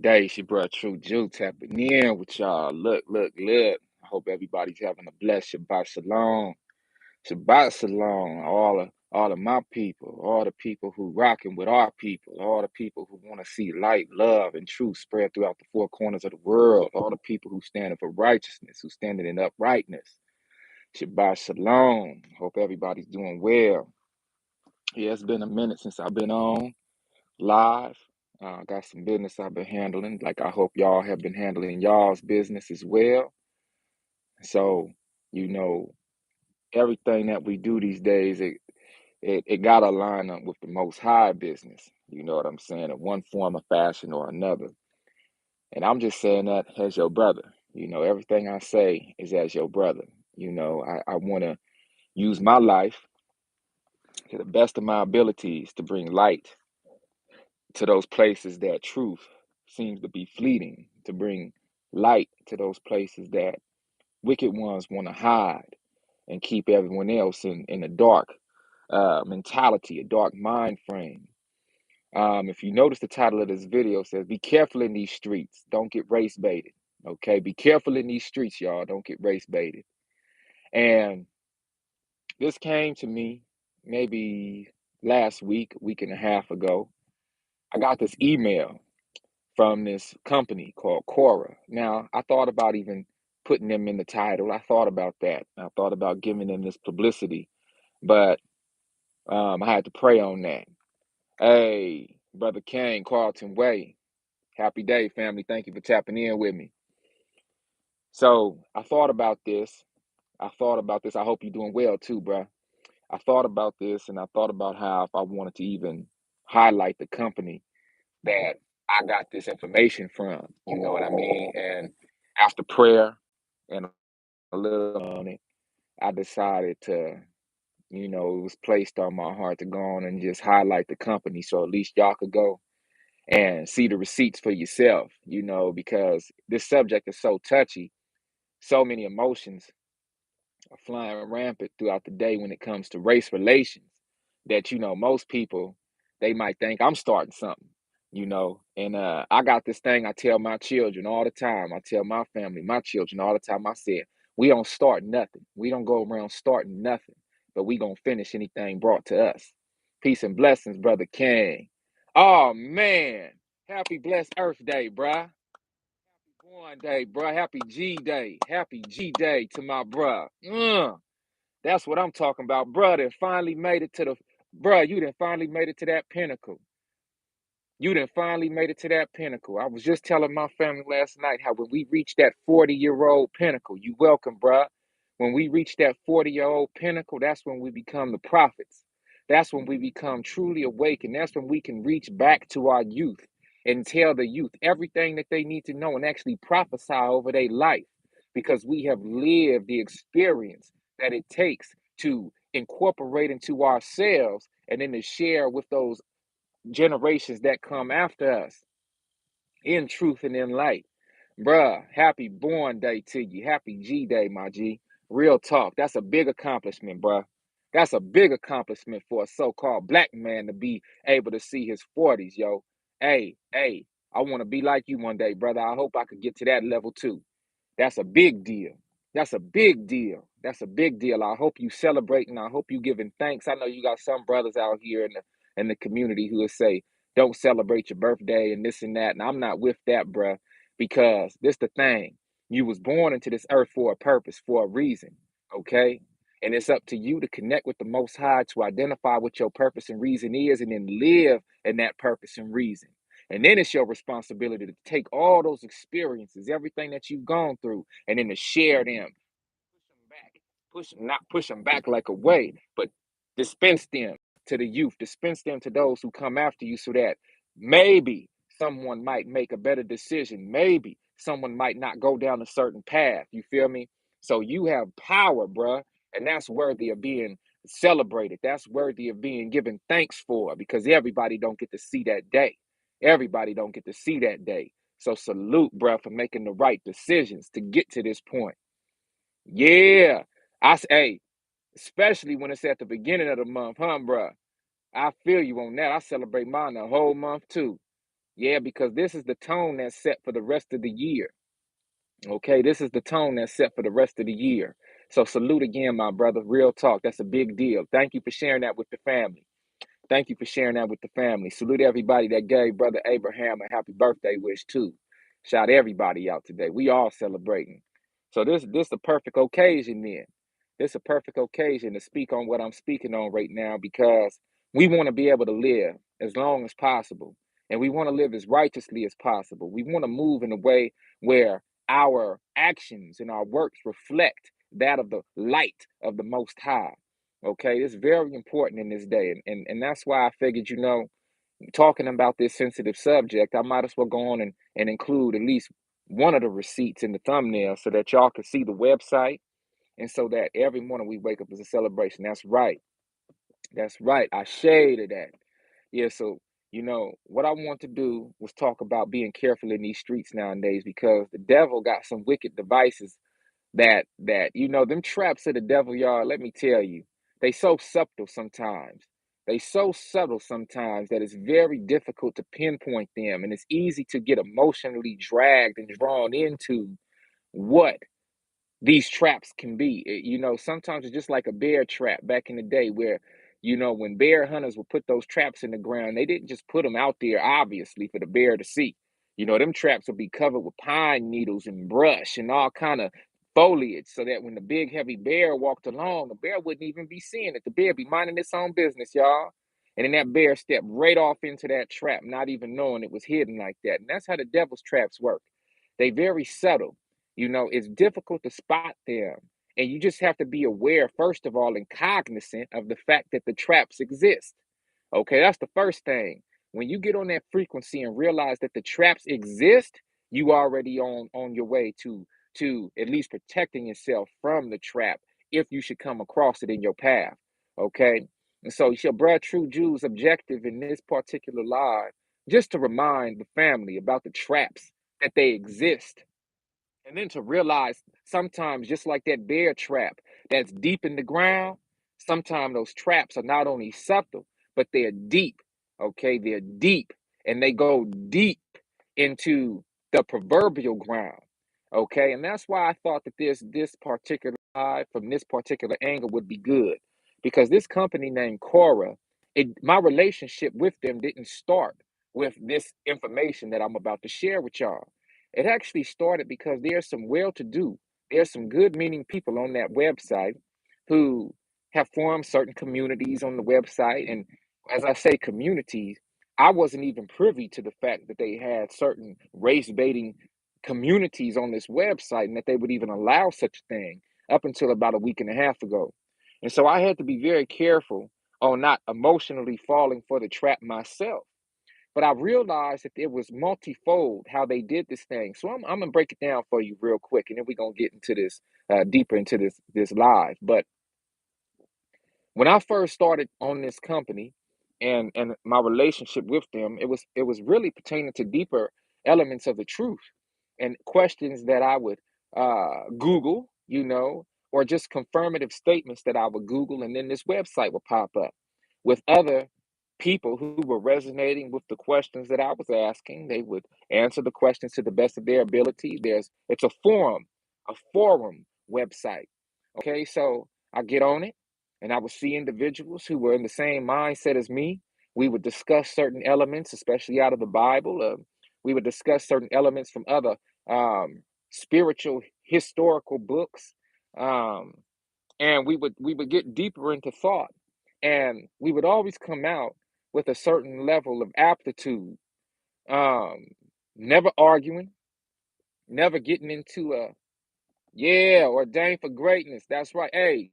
day. She brought True Jew tapping in with y'all. Look. I hope everybody's having a blessed Shabbat Shalom. Shabbat Shalom. All of my people, all the people who rocking with our people, all the people who want to see light, love, and truth spread throughout the four corners of the world, all the people who standing for righteousness, who standing in uprightness. Shabbat Shalom. Hope everybody's doing well. Yeah, it's been a minute since I've been on live. Got some business I've been handling, like I hope y'all have been handling y'all's business as well. So, you know, everything that we do these days, it got to line up with the Most High business. You know what I'm saying? In one form or fashion or another. And I'm just saying that as your brother. You know, everything I say is as your brother. You know, I want to use my life to the best of my abilities to bring light to those places that truth seems to be fleeting, to bring light to those places that wicked ones want to hide and keep everyone else in a dark mentality, a dark mind frame. If you notice, the title of this video says, be careful in these streets, don't get race baited. Okay, be careful in these streets, y'all, don't get race baited. And this came to me maybe last week and a half ago. I got this email from this company called Quora. Now, I thought about even putting them in the title. I thought about that. I thought about giving them this publicity, but I had to pray on that. Hey, Brother Kane, Carlton Way, happy day, family. Thank you for tapping in with me. So I thought about this. I hope you're doing well too, bruh. I thought about this, and I thought about how if I wanted to even highlight the company that I got this information from, you know what I mean? And after prayer and a little on it, I decided to, it was placed on my heart to go on and just highlight the company so at least y'all could go and see the receipts for yourself, because this subject is so touchy. So many emotions are flying rampant throughout the day when it comes to race relations that, most people, they might think I'm starting something, and I got this thing I tell my children all the time. I tell my family, my children all the time. I said, we don't start nothing. We don't go around starting nothing, but we gonna finish anything brought to us. Peace and blessings, Brother King. Oh man, happy blessed Earth Day, bruh. Born Day, bruh. Happy G Day. Happy G Day to my bruh. That's what I'm talking about, bruh. That finally made it to the bruh. You done finally made it to that pinnacle. You done finally made it to that pinnacle. I was just telling my family last night how when we reach that 40-year-old pinnacle, you welcome, bruh. When we reach that 40-year-old pinnacle, that's when we become the prophets. That's when we become truly awakened. That's when we can reach back to our youth and tell the youth everything that they need to know and actually prophesy over their life because we have lived the experience that it takes to incorporate into ourselves and then to share with those generations that come after us in truth and in light. Bruh, happy born day to you. Happy G Day, my G. Real talk. That's a big accomplishment, bruh. That's a big accomplishment for a so-called black man to be able to see his 40s, yo. Hey, I want to be like you one day, brother. I hope I could get to that level too. That's a big deal. That's a big deal. That's a big deal. I hope you celebrating. I hope you giving thanks. I know you got some brothers out here in the community who will say, don't celebrate your birthday and this and that. And I'm not with that, bruh, because this the thing. You was born into this earth for a purpose, for a reason, okay? And it's up to you to connect with the Most High to identify what your purpose and reason is and then live in that purpose and reason. And then it's your responsibility to take all those experiences, everything that you've gone through, and then to share them, push them back, not push them back like a way, but dispense them to the youth, dispense them to those who come after you so that maybe someone might make a better decision. Maybe someone might not go down a certain path. You feel me? So you have power, bruh, and that's worthy of being celebrated. That's worthy of being given thanks for because everybody don't get to see that day. Everybody don't get to see that day. So salute, bruh, for making the right decisions to get to this point. Yeah. Hey, especially when it's at the beginning of the month, huh, bruh? I feel you on that. I celebrate mine the whole month too. Yeah, because this is the tone that's set for the rest of the year. Okay, this is the tone that's set for the rest of the year. So salute again, my brother. Real talk. That's a big deal. Thank you for sharing that with the family. Thank you for sharing that with the family. Salute everybody that gave Brother Abraham a happy birthday wish too. Shout everybody out today. We all celebrating. So this a perfect occasion then. This a perfect occasion to speak on what I'm speaking on right now because we want to be able to live as long as possible. And we want to live as righteously as possible. We want to move in a way where our actions and our works reflect that of the light of the Most High. Okay, it's very important in this day. And that's why I figured, talking about this sensitive subject, I might as well go on and include at least one of the receipts in the thumbnail so that y'all can see the website and so that every morning we wake up as a celebration. That's right. That's right. I shaded that. Yeah, so what I want to do was talk about being careful in these streets nowadays because the devil got some wicked devices that them traps of the devil, y'all, let me tell you, they so subtle sometimes. They so subtle sometimes that it's very difficult to pinpoint them, and it's easy to get emotionally dragged and drawn into what these traps can be. Sometimes it's just like a bear trap back in the day where, when bear hunters would put those traps in the ground, they didn't just put them out there, obviously, for the bear to see. Them traps would be covered with pine needles and brush and all kind of foliage so that when the big heavy bear walked along, the bear wouldn't even be seeing it. The bear be minding its own business, y'all. And then that bear stepped right off into that trap, not even knowing it was hidden like that. And that's how the devil's traps work. They very subtle. It's difficult to spot them. And you just have to be aware, first of all, and cognizant of the fact that the traps exist. Okay, that's the first thing. When you get on that frequency and realize that the traps exist, you already on your way to at least protecting yourself from the trap if you should come across it in your path. Okay. And so it's your brother True Jew's objective in this particular live, just to remind the family about the traps that they exist and then to realize sometimes, just like that bear trap that's deep in the ground, sometimes those traps are not only subtle, but they're deep. Okay, they're deep and they go deep into the proverbial ground. Okay, and that's why I thought that this particular live from this particular angle would be good because this company named Cora, my relationship with them didn't start with this information that I'm about to share with y'all. It actually started because there's some well-to-do, there's some good-meaning people on that website who have formed certain communities on the website. And as I say, communities, I wasn't even privy to the fact that they had certain race-baiting communities on this website and that they would even allow such a thing up until about a week and a half ago. And so I had to be very careful on not emotionally falling for the trap myself. But I realized that it was multifold how they did this thing. So I'm gonna break it down for you real quick, and then we're gonna get into this deeper into this live. But when I first started on this company and my relationship with them, it was really pertaining to deeper elements of the truth and questions that I would Google, or just confirmative statements that I would Google, and then this website would pop up with other people who were resonating with the questions that I was asking. They would answer the questions to the best of their ability. It's a forum website. Okay, so I get on it and I would see individuals who were in the same mindset as me. We would discuss certain elements, especially out of the Bible. We would discuss certain elements from other spiritual historical books, um, and we would get deeper into thought, and we would always come out with a certain level of aptitude. Um, Never arguing, never getting into a yeah ordained for greatness. That's right. Hey,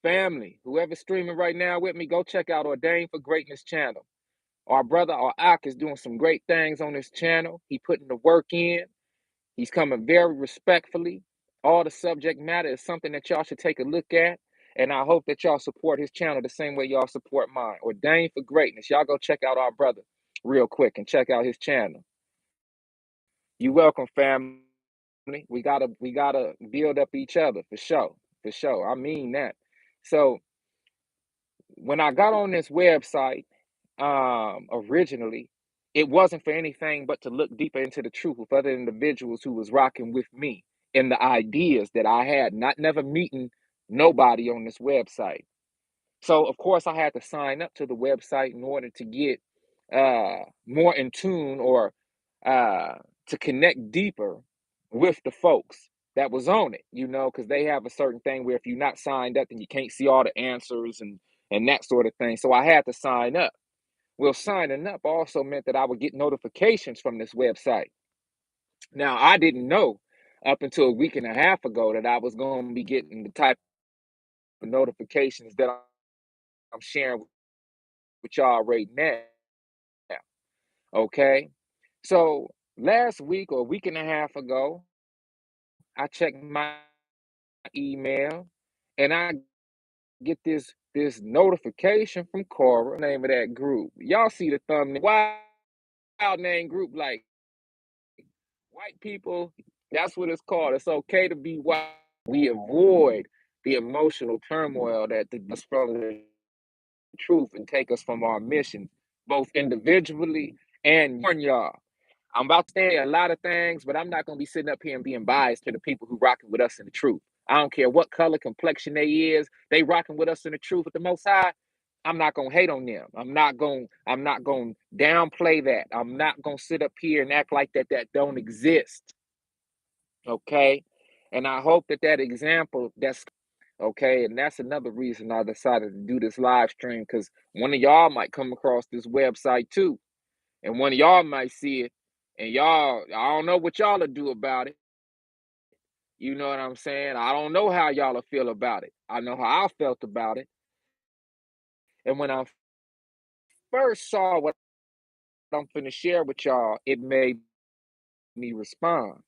family, whoever's streaming right now with me, go check out Ordained for Greatness channel. Our brother, our Ak, is doing some great things on this channel. He putting the work in. He's coming very respectfully. All the subject matter is something that y'all should take a look at. And I hope that y'all support his channel the same way y'all support mine. Ordained for Greatness. Y'all go check out our brother real quick and check out his channel. You welcome, family. We gotta build up each other for sure. For sure. I mean that. So when I got on this website, originally, it wasn't for anything but to look deeper into the truth with other individuals who was rocking with me and the ideas that I had, not never meeting nobody on this website. So of course I had to sign up to the website in order to get more in tune, or uh to connect deeper with the folks that was on it, because they have a certain thing where if you're not signed up then you can't see all the answers and that sort of thing. So I had to sign up. Well, signing up also meant that I would get notifications from this website. Now, I didn't know up until a week and a half ago that I was going to be getting the type of notifications that I'm sharing with y'all right now. Okay. So last week or a week and a half ago, I checked my email and I get this notification from Cora, name of that group. Y'all see the thumbnail. Wild name group, like white people, that's what it's called. It's okay to be white. We avoid the emotional turmoil that us from the truth and take us from our mission, both individually and y'all. I'm about to say a lot of things, but I'm not going to be sitting up here and being biased to the people who rocking with us in the truth. I don't care what color, complexion they rocking with us in the truth with the Most High. I'm not gonna hate on them. I'm not gonna downplay that. I'm not gonna sit up here and act like that don't exist. Okay. And I hope that example that's okay. And that's another reason I decided to do this live stream, because one of y'all might come across this website too. And one of y'all might see it. And y'all, I don't know what y'all will do about it. You know what I'm saying? I don't know how y'all will feel about it. I know how I felt about it. And when I first saw what I'm finna share with y'all, it made me respond.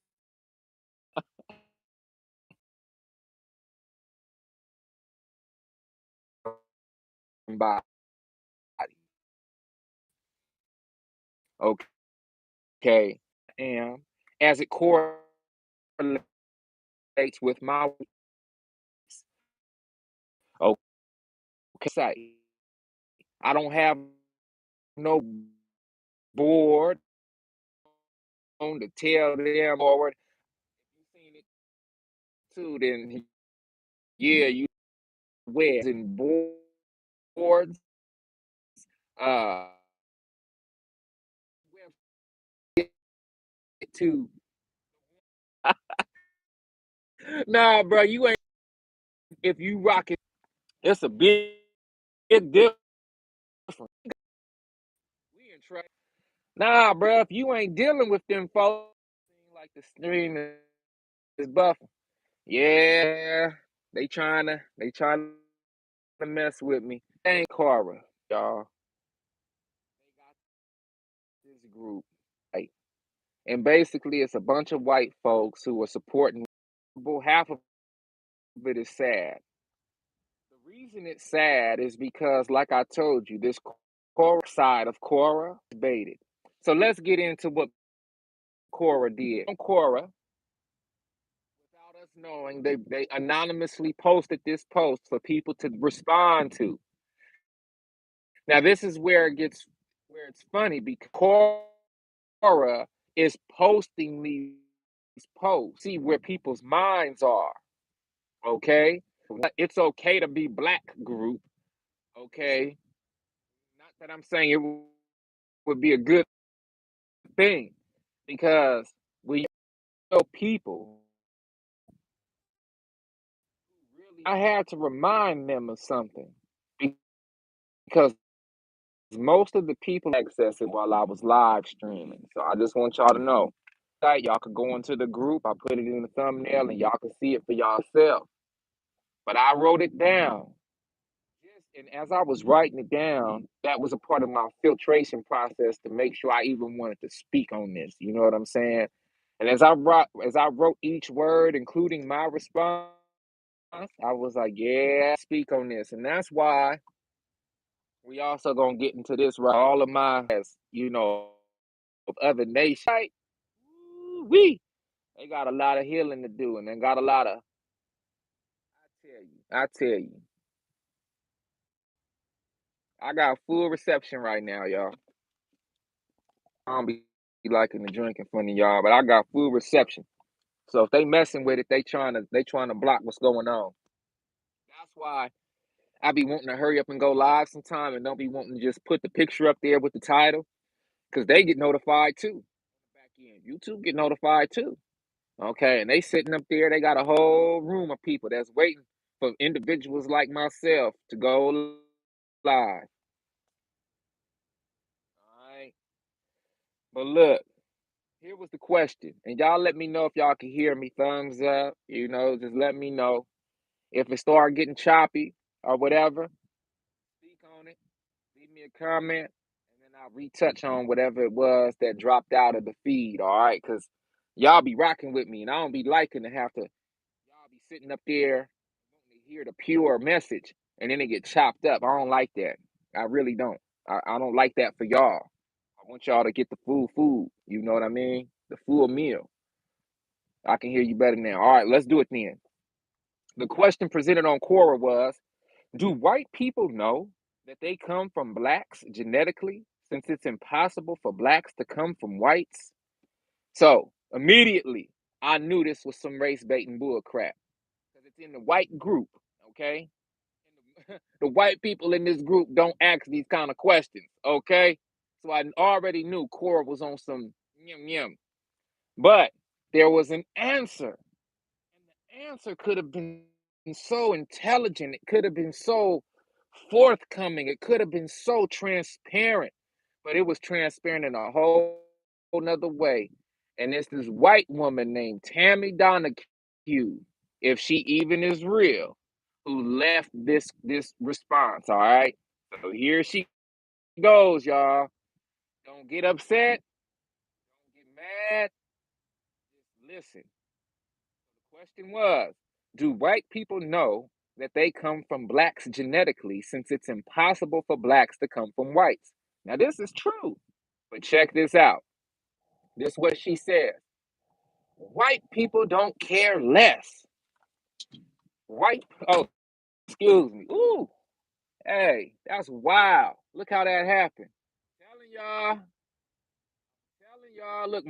By okay, and as it correlates with my okay site, I don't have no board on to tell them forward. You seen it too, then yeah, you where and boards, uh, to nah, bro, you ain't if you rock it. It's a big difference. We in trouble. Nah, bro, if you ain't dealing with them folks, like the stream is buffing. Yeah, they trying to mess with me. Ain't Cora, y'all. They got this group, right? And basically, it's a bunch of white folks who are supporting. Half of it is sad. The reason it's sad is because, like I told you, this Cora side of Cora is baited. So let's get into what Cora did. Cora, without us knowing, they anonymously posted this post for people to respond to. Now, this is where it's funny, because Cora is posting these posts, see where people's minds are. Okay, it's okay to be black group. Okay, not that I'm saying it would be a good thing, because we know people really. I had to remind them of something, because most of the people access it while I was live streaming. So I just want y'all to know. Y'all could go into the group. I put it in the thumbnail and y'all can see it for yourself. But I wrote it down. And as I was writing it down, that was a part of my filtration process to make sure I even wanted to speak on this. You know what I'm saying? And as I wrote each word, including my response, I was like, yeah, speak on this. And that's why we also gonna get into this, right? All of my, as of other nations, right? We they got a lot of healing to do, and they got a lot of. I tell you, I got full reception right now, y'all. don't be liking to drink in front of y'all, but I got full reception. So if they messing with it, they trying to block what's going on. That's why I be wanting to hurry up and go live sometime and don't be wanting to just put the picture up there with the title because they get notified too. Back in YouTube get notified too. Okay, and they sitting up there, they got a whole room of people that's waiting for individuals like myself to go live. All right. But look, here was the question. And y'all let me know if y'all can hear me. Thumbs up. Just let me know. If it start getting choppy or whatever, speak on it. Leave me a comment. And then I'll retouch on whatever it was that dropped out of the feed. All right. Because y'all be rocking with me. And I don't be liking to have to. Y'all be sitting up there wanting to hear the pure message. And then it get chopped up. I don't like that. I really don't. I don't like that for y'all. I want y'all to get the full food. You know what I mean? The full meal. I can hear you better now. All right, let's do it then. The question presented on Quora was, do white people know that they come from blacks genetically since it's impossible for blacks to come from whites? So immediately, I knew this was some race baiting bull crap because it's in the white group, okay? The white people in this group don't ask these kind of questions, okay? So I already knew Cora was on some yum yum. But there was an answer. And the answer could have been so intelligent. It could have been so forthcoming. It could have been so transparent. But it was transparent in a whole nother way. And it's this white woman named Tammy Donahue, if she even is real, who left this response. All right. So here she goes, y'all. Don't get upset. Don't get mad. Just listen. The question was, do white people know that they come from blacks genetically since it's impossible for blacks to come from whites? Now, this is true. But check this out. This is what she says. White people don't care less. Oh, excuse me. Ooh, hey, that's wild. Look how that happened. Telling y'all, look,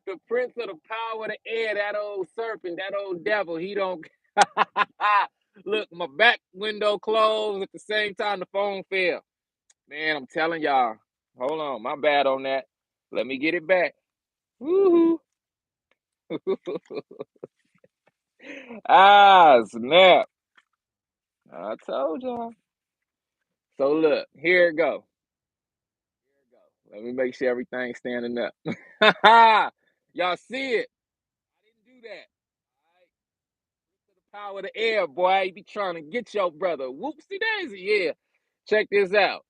the prince of the power of the air, that old serpent, that old devil, he don't. Look, my back window closed at the same time the phone fell. Man, I'm telling y'all. Hold on, my bad on that. Let me get it back. Woohoo. Ah, snap. I told y'all. So look, here it go. Let me make sure everything's standing up. Y'all see it? I didn't do that. All right. To the power of the air, boy. You be trying to get your brother. Whoopsie daisy. Yeah. Check this out.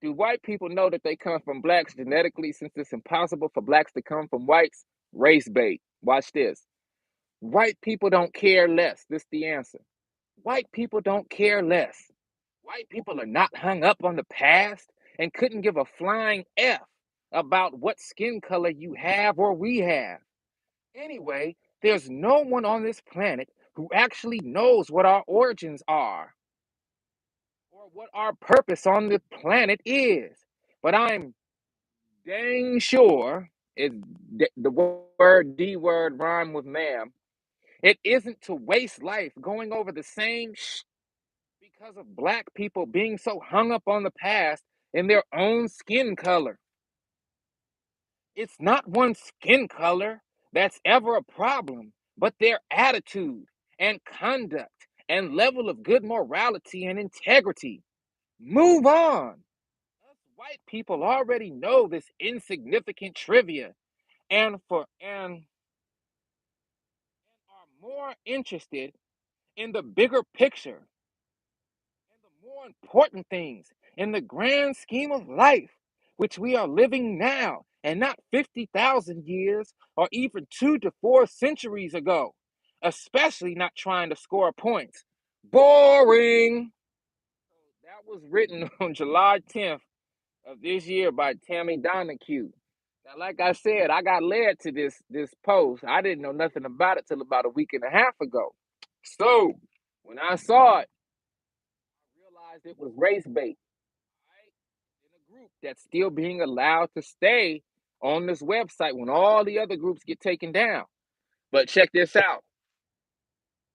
Do white people know that they come from blacks genetically since it's impossible for blacks to come from whites? Race bait. Watch this. White people don't care less. This is the answer. White people don't care less. White people are not hung up on the past and couldn't give a flying F about what skin color you have or we have. Anyway, there's no one on this planet who actually knows what our origins are or what our purpose on the planet is. But I'm dang sure it the word D word rhyme with ma'am. It isn't to waste life going over the same because of black people being so hung up on the past in their own skin color. It's not one skin color that's ever a problem, but their attitude and conduct and level of good morality and integrity. Move on. Us white people already know this insignificant trivia and are more interested in the bigger picture and the more important things in the grand scheme of life, which we are living now and not 50,000 years or even 2 to 4 centuries ago, especially not trying to score points. Boring. That was written on July 10th of this year by Tammy Donahue. Now, like I said, I got led to this post. I didn't know nothing about it till about a week and a half ago. So when I saw it, realized it was race bait. Right? In a group that's still being allowed to stay on this website when all the other groups get taken down. But check this out.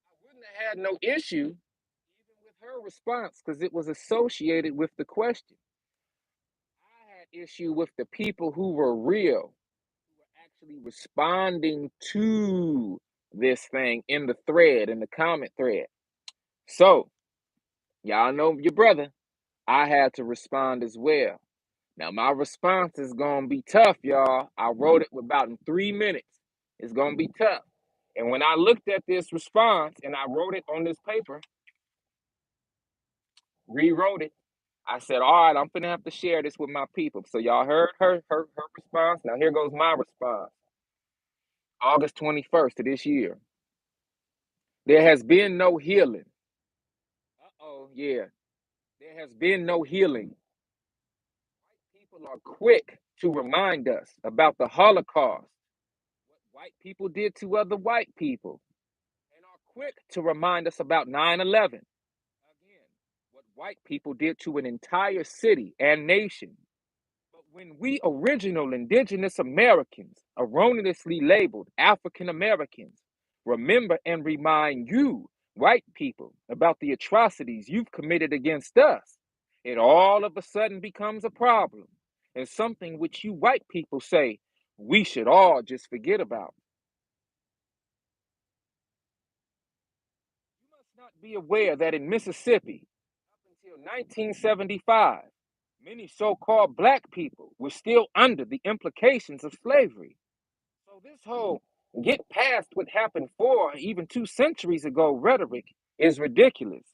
I wouldn't have had no issue even with her response because it was associated with the question. I had issue with the people who were real, who were actually responding to this thing in the thread, in the comment thread. So, y'all know your brother. I had to respond as well. Now, my response is going to be tough, y'all. I wrote it about in 3 minutes. It's going to be tough. And when I looked at this response and I wrote it on this paper, rewrote it, I said, all right, I'm going to have to share this with my people. So y'all heard her response. Now here goes my response. August 21st of this year. There has been no healing. Uh-oh, yeah. There has been no healing. White people are quick to remind us about the Holocaust, what white people did to other white people, and are quick to remind us about 9/11. Again, what white people did to an entire city and nation. But when we original indigenous Americans, erroneously labeled African Americans, remember and remind you, white people, about the atrocities you've committed against us, it all of a sudden becomes a problem and something which you white people say we should all just forget about. You must not be aware that in Mississippi, up until 1975, many so-called black people were still under the implications of slavery. So this whole get past what happened 4, even 2 centuries ago rhetoric is ridiculous.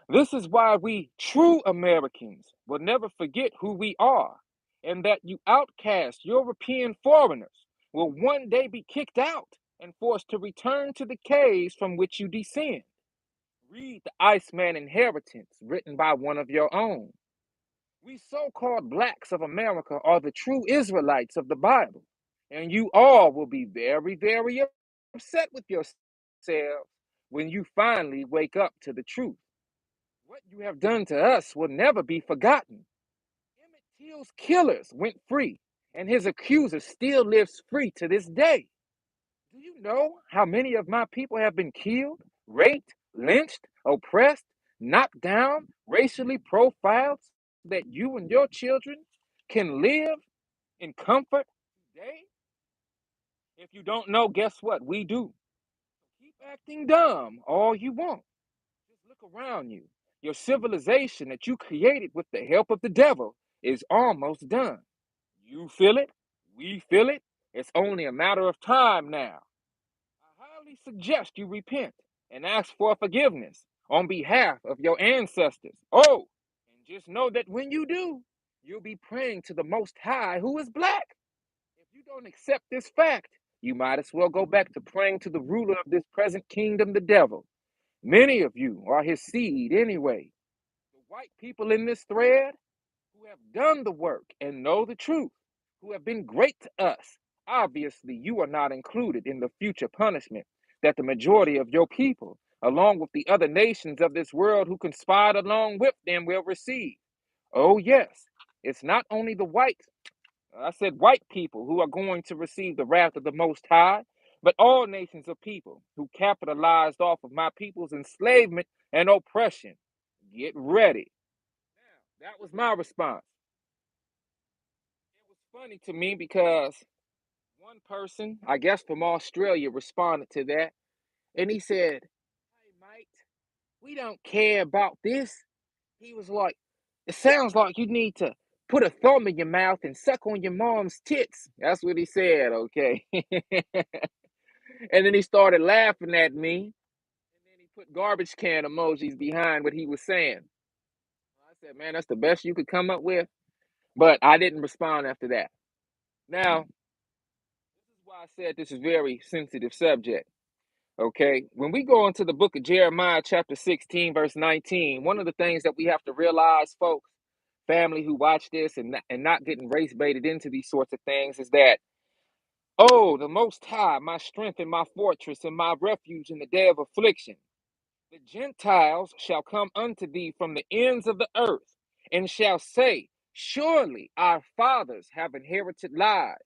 This is why we true Americans will never forget who we are, and that you outcast European foreigners will one day be kicked out and forced to return to the caves from which you descend. Read the Iceman Inheritance, written by one of your own. We so-called blacks of America are the true Israelites of the Bible, and you all will be very, very upset with yourselves when you finally wake up to the truth. What you have done to us will never be forgotten. Emmett Till's killers went free, and his accuser still lives free to this day. Do you know how many of my people have been killed, raped, lynched, oppressed, knocked down, racially profiled, so that you and your children can live in comfort today? If you don't know, guess what? We do. Keep acting dumb all you want. Just look around you. Your civilization that you created with the help of the devil is almost done. You feel it. We feel it. It's only a matter of time now. I highly suggest you repent and ask for forgiveness on behalf of your ancestors. Oh, and just know that when you do, you'll be praying to the Most High, who is black. If you don't accept this fact, you might as well go back to praying to the ruler of this present kingdom, the devil. Many of you are his seed anyway. The white people in this thread who have done the work and know the truth, who have been great to us, obviously you are not included in the future punishment that the majority of your people, along with the other nations of this world who conspired along with them, will receive. Oh, yes, it's not only the white people who are going to receive the wrath of the Most High, but all nations of people who capitalized off of my people's enslavement and oppression. Get ready. Now, that was my response. It was funny to me because one person, I guess from Australia, responded to that, and he said, "Hey, mate, we don't care about this." He was like, "It sounds like you need to put a thumb in your mouth and suck on your mom's tits." That's what he said, okay? And then he started laughing at me, and then he put garbage can emojis behind what he was saying. I said, "Man, that's the best you could come up with." But I didn't respond after that. Now, this is why I said this is a very sensitive subject. Okay, when we go into the book of Jeremiah, chapter 16, verse 19, one of the things that we have to realize, folks, family who watch this and not getting race baited into these sorts of things, is that, oh, the Most High, my strength and my fortress and my refuge in the day of affliction. The Gentiles shall come unto thee from the ends of the earth and shall say, Surely our fathers have inherited lies,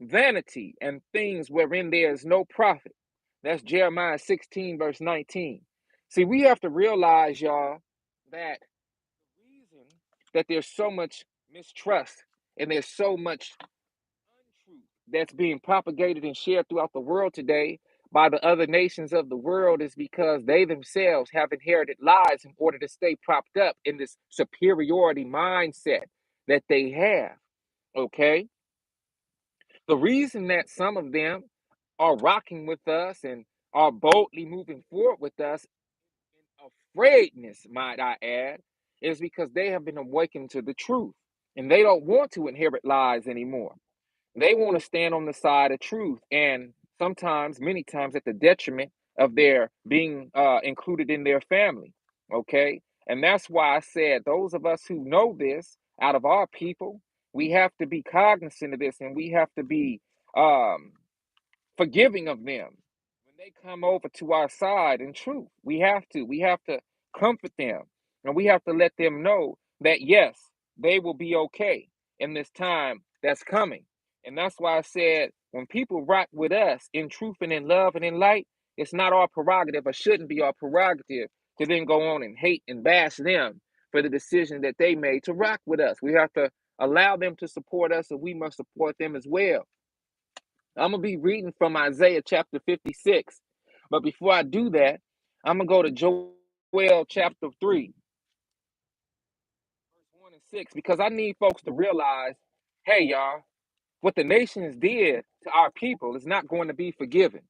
vanity, and things wherein there is no profit. That's Jeremiah 16, verse 19. See, we have to realize, y'all, that the reason that there's so much mistrust and there's so much untruth that's being propagated and shared throughout the world today by the other nations of the world is because they themselves have inherited lies in order to stay propped up in this superiority mindset that they have. Okay? The reason that some of them are rocking with us and are boldly moving forward with us in afraidness, might I add, is because they have been awakened to the truth and they don't want to inherit lies anymore. They want to stand on the side of truth, and sometimes, many times, at the detriment of their being included in their family. Okay, and that's why I said those of us who know this out of our people, we have to be cognizant of this, and we have to be um, forgiving of them when they come over to our side in truth. We have to comfort them, and we have to let them know that yes, they will be okay in this time that's coming. And that's why I said when people rock with us in truth and in love and in light, it's not our prerogative, or shouldn't be our prerogative, to then go on and hate and bash them for the decision that they made to rock with us. We have to allow them to support us, and we must support them as well. I'm going to be reading from Isaiah chapter 56. But before I do that, I'm going to go to Joel chapter 3, verse 1 and 6, because I need folks to realize, hey, y'all, what the nations did to our people is not going to be forgiven.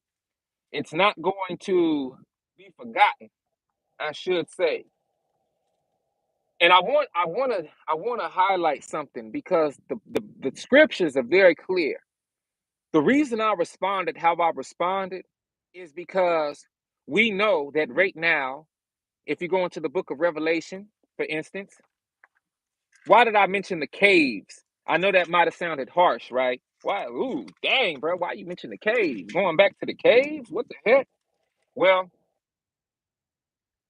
It's not going to be forgotten, I should say. And I want to highlight something because the scriptures are very clear. The reason I responded how I responded is because we know that right now, if you go into the book of Revelation, for instance, why did I mention the caves? I know that might have sounded harsh, right? Why? Ooh, dang, bro. Why you mention the caves? Going back to the caves? What the heck? Well,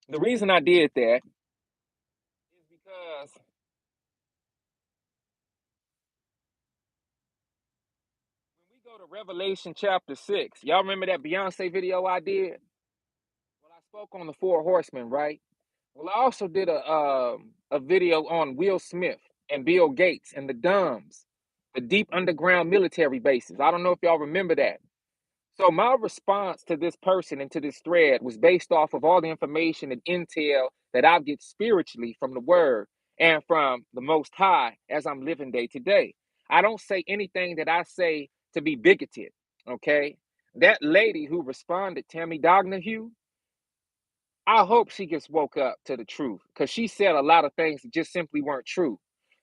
the reason I did that is because when we go to Revelation chapter 6, y'all remember that Beyonce video I did? Well, I spoke on the four horsemen, right? Well, I also did a video on Will Smith and Bill Gates and the Dumbs, the deep underground military bases. I don't know if y'all remember that. So my response to this person and to this thread was based off of all the information and intel that I get spiritually from the word and from the Most High as I'm living day to day. I don't say anything that I say to be bigoted. Okay, that lady who responded, Tammy Dognahue, I hope she gets woke up to the truth because she said a lot of things that just simply weren't true.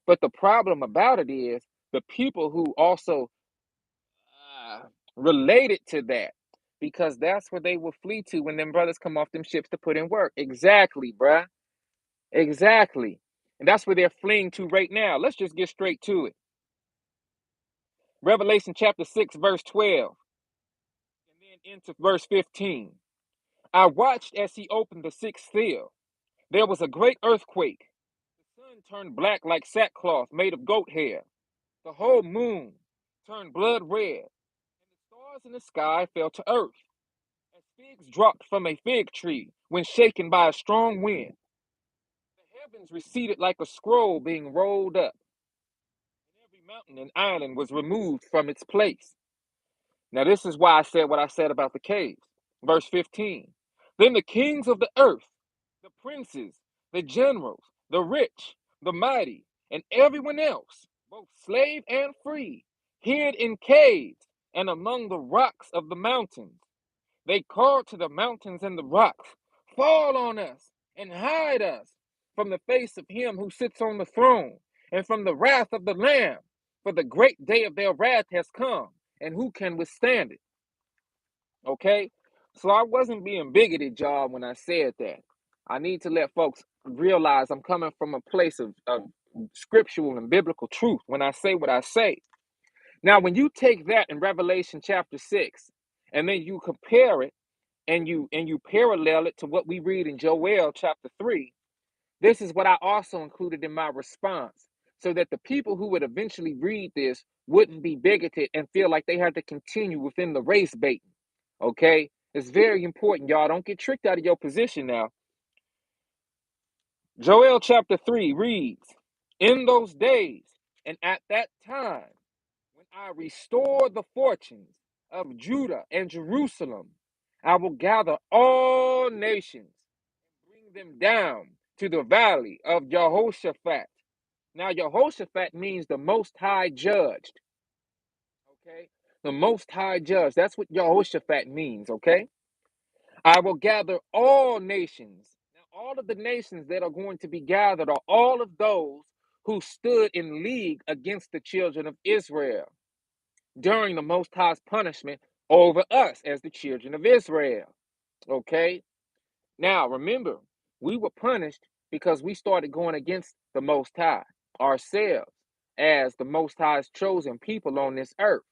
But the problem about it is the people who also uh, related to that, because that's where they will flee to when them brothers come off them ships to put in work. Exactly, bruh. Exactly. And that's where they're fleeing to right now. Let's just get straight to it. Revelation chapter 6, verse 12, and then into verse 15. I watched as he opened the sixth seal. There was a great earthquake. The sun turned black like sackcloth made of goat hair. The whole moon turned blood red, and the stars in the sky fell to earth, as figs dropped from a fig tree when shaken by a strong wind. The heavens receded like a scroll being rolled up, and every mountain and island was removed from its place. Now, this is why I said what I said about the caves. Verse 15. Then the kings of the earth, the princes, the generals, the rich, the mighty, and everyone else, both slave and free, hid in caves and among the rocks of the mountains. They called to the mountains and the rocks, fall on us and hide us from the face of him who sits on the throne and from the wrath of the Lamb. For the great day of their wrath has come, and who can withstand it? Okay? So I wasn't being bigoted, y'all, when I said that. I need to let folks realize I'm coming from a place of scriptural and biblical truth when I say what I say. Now, when you take that in Revelation chapter 6, and then you compare it and you parallel it to what we read in Joel chapter 3, this is what I also included in my response. so that the people who would eventually read this wouldn't be bigoted and feel like they had to continue within the race baiting. Okay? It's very important, y'all. Don't get tricked out of your position now. Joel chapter 3 reads, "In those days and at that time, when I restore the fortunes of Judah and Jerusalem, I will gather all nations and bring them down to the valley of Jehoshaphat." Now, Jehoshaphat means the Most High judged. Okay? The Most High judge. That's what Jehoshaphat means. Okay? I will gather all nations. Now, all of the nations that are going to be gathered are all of those who stood in league against the children of Israel during the Most High's punishment over us as the children of Israel. Okay? Now, remember, we were punished because we started going against the Most High ourselves as the Most High's chosen people on this earth.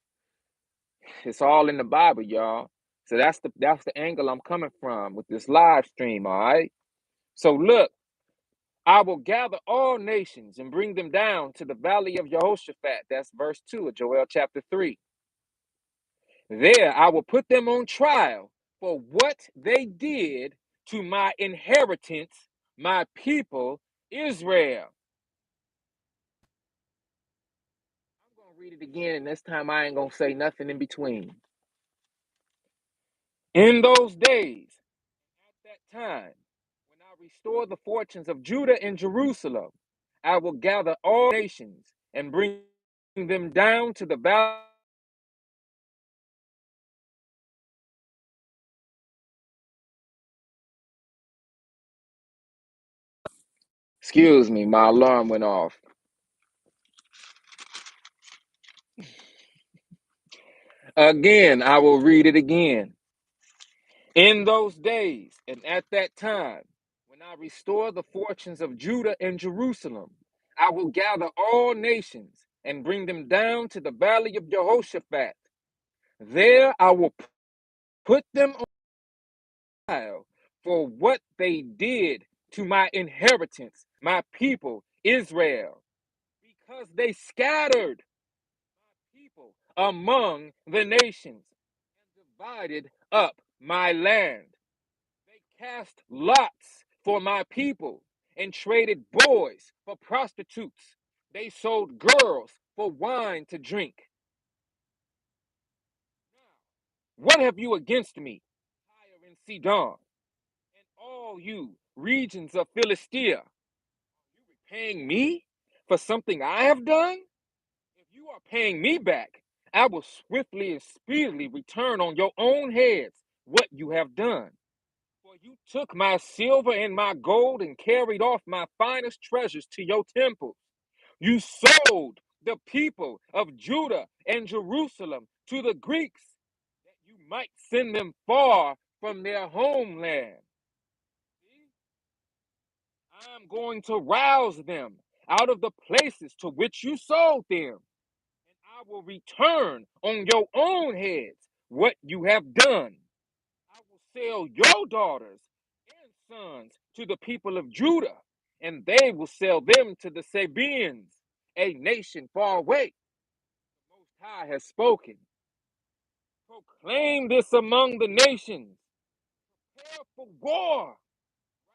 It's all in the Bible, y'all. So that's the angle I'm coming from with this live stream, all right? So look, I will gather all nations and bring them down to the valley of Jehoshaphat. That's verse 2 of Joel chapter 3. There I will put them on trial for what they did to my inheritance, my people, Israel. I'm going to read it again, and this time I ain't going to say nothing in between. In those days, at that time, when I restore the fortunes of Judah and Jerusalem, I will gather all nations and bring them down to the valley. Excuse me, my alarm went off. Again, I will read it again. In those days and at that time, when I restore the fortunes of Judah and Jerusalem, I will gather all nations and bring them down to the valley of Jehoshaphat. There I will put them on trial for what they did to my inheritance, my people, Israel, because they scattered my people among the nations and divided up my land. They cast lots for my people and traded boys for prostitutes. They sold girls for wine to drink. What have you against me, Tyre and Sidon, and all you regions of Philistia? Are you repaying me for something I have done? If you are paying me back, I will swiftly and speedily return on your own heads what you have done. For you took my silver and my gold and carried off my finest treasures to your temples. You sold the people of Judah and Jerusalem to the Greeks, that you might send them far from their homeland. See? I'm going to rouse them out of the places to which you sold them, and I will return on your own heads what you have done. I will sell your daughters and sons to the people of Judah, and they will sell them to the Sabaeans, a nation far away. The Most High has spoken. Proclaim this among the nations. Prepare for war.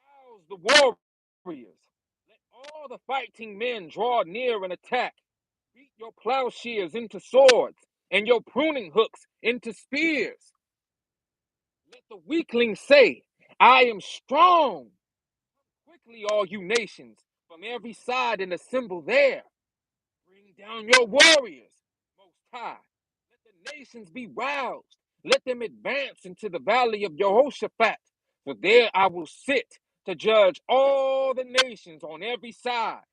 Rouse the warriors. Let all the fighting men draw near and attack. Beat your plowshares into swords and your pruning hooks into spears. Let the weakling say, I am strong. Quickly, all you nations, from every side and assemble there. Bring down your warriors, Most High. Let the nations be roused. Let them advance into the valley of Jehoshaphat, for there I will sit to judge all the nations on every side.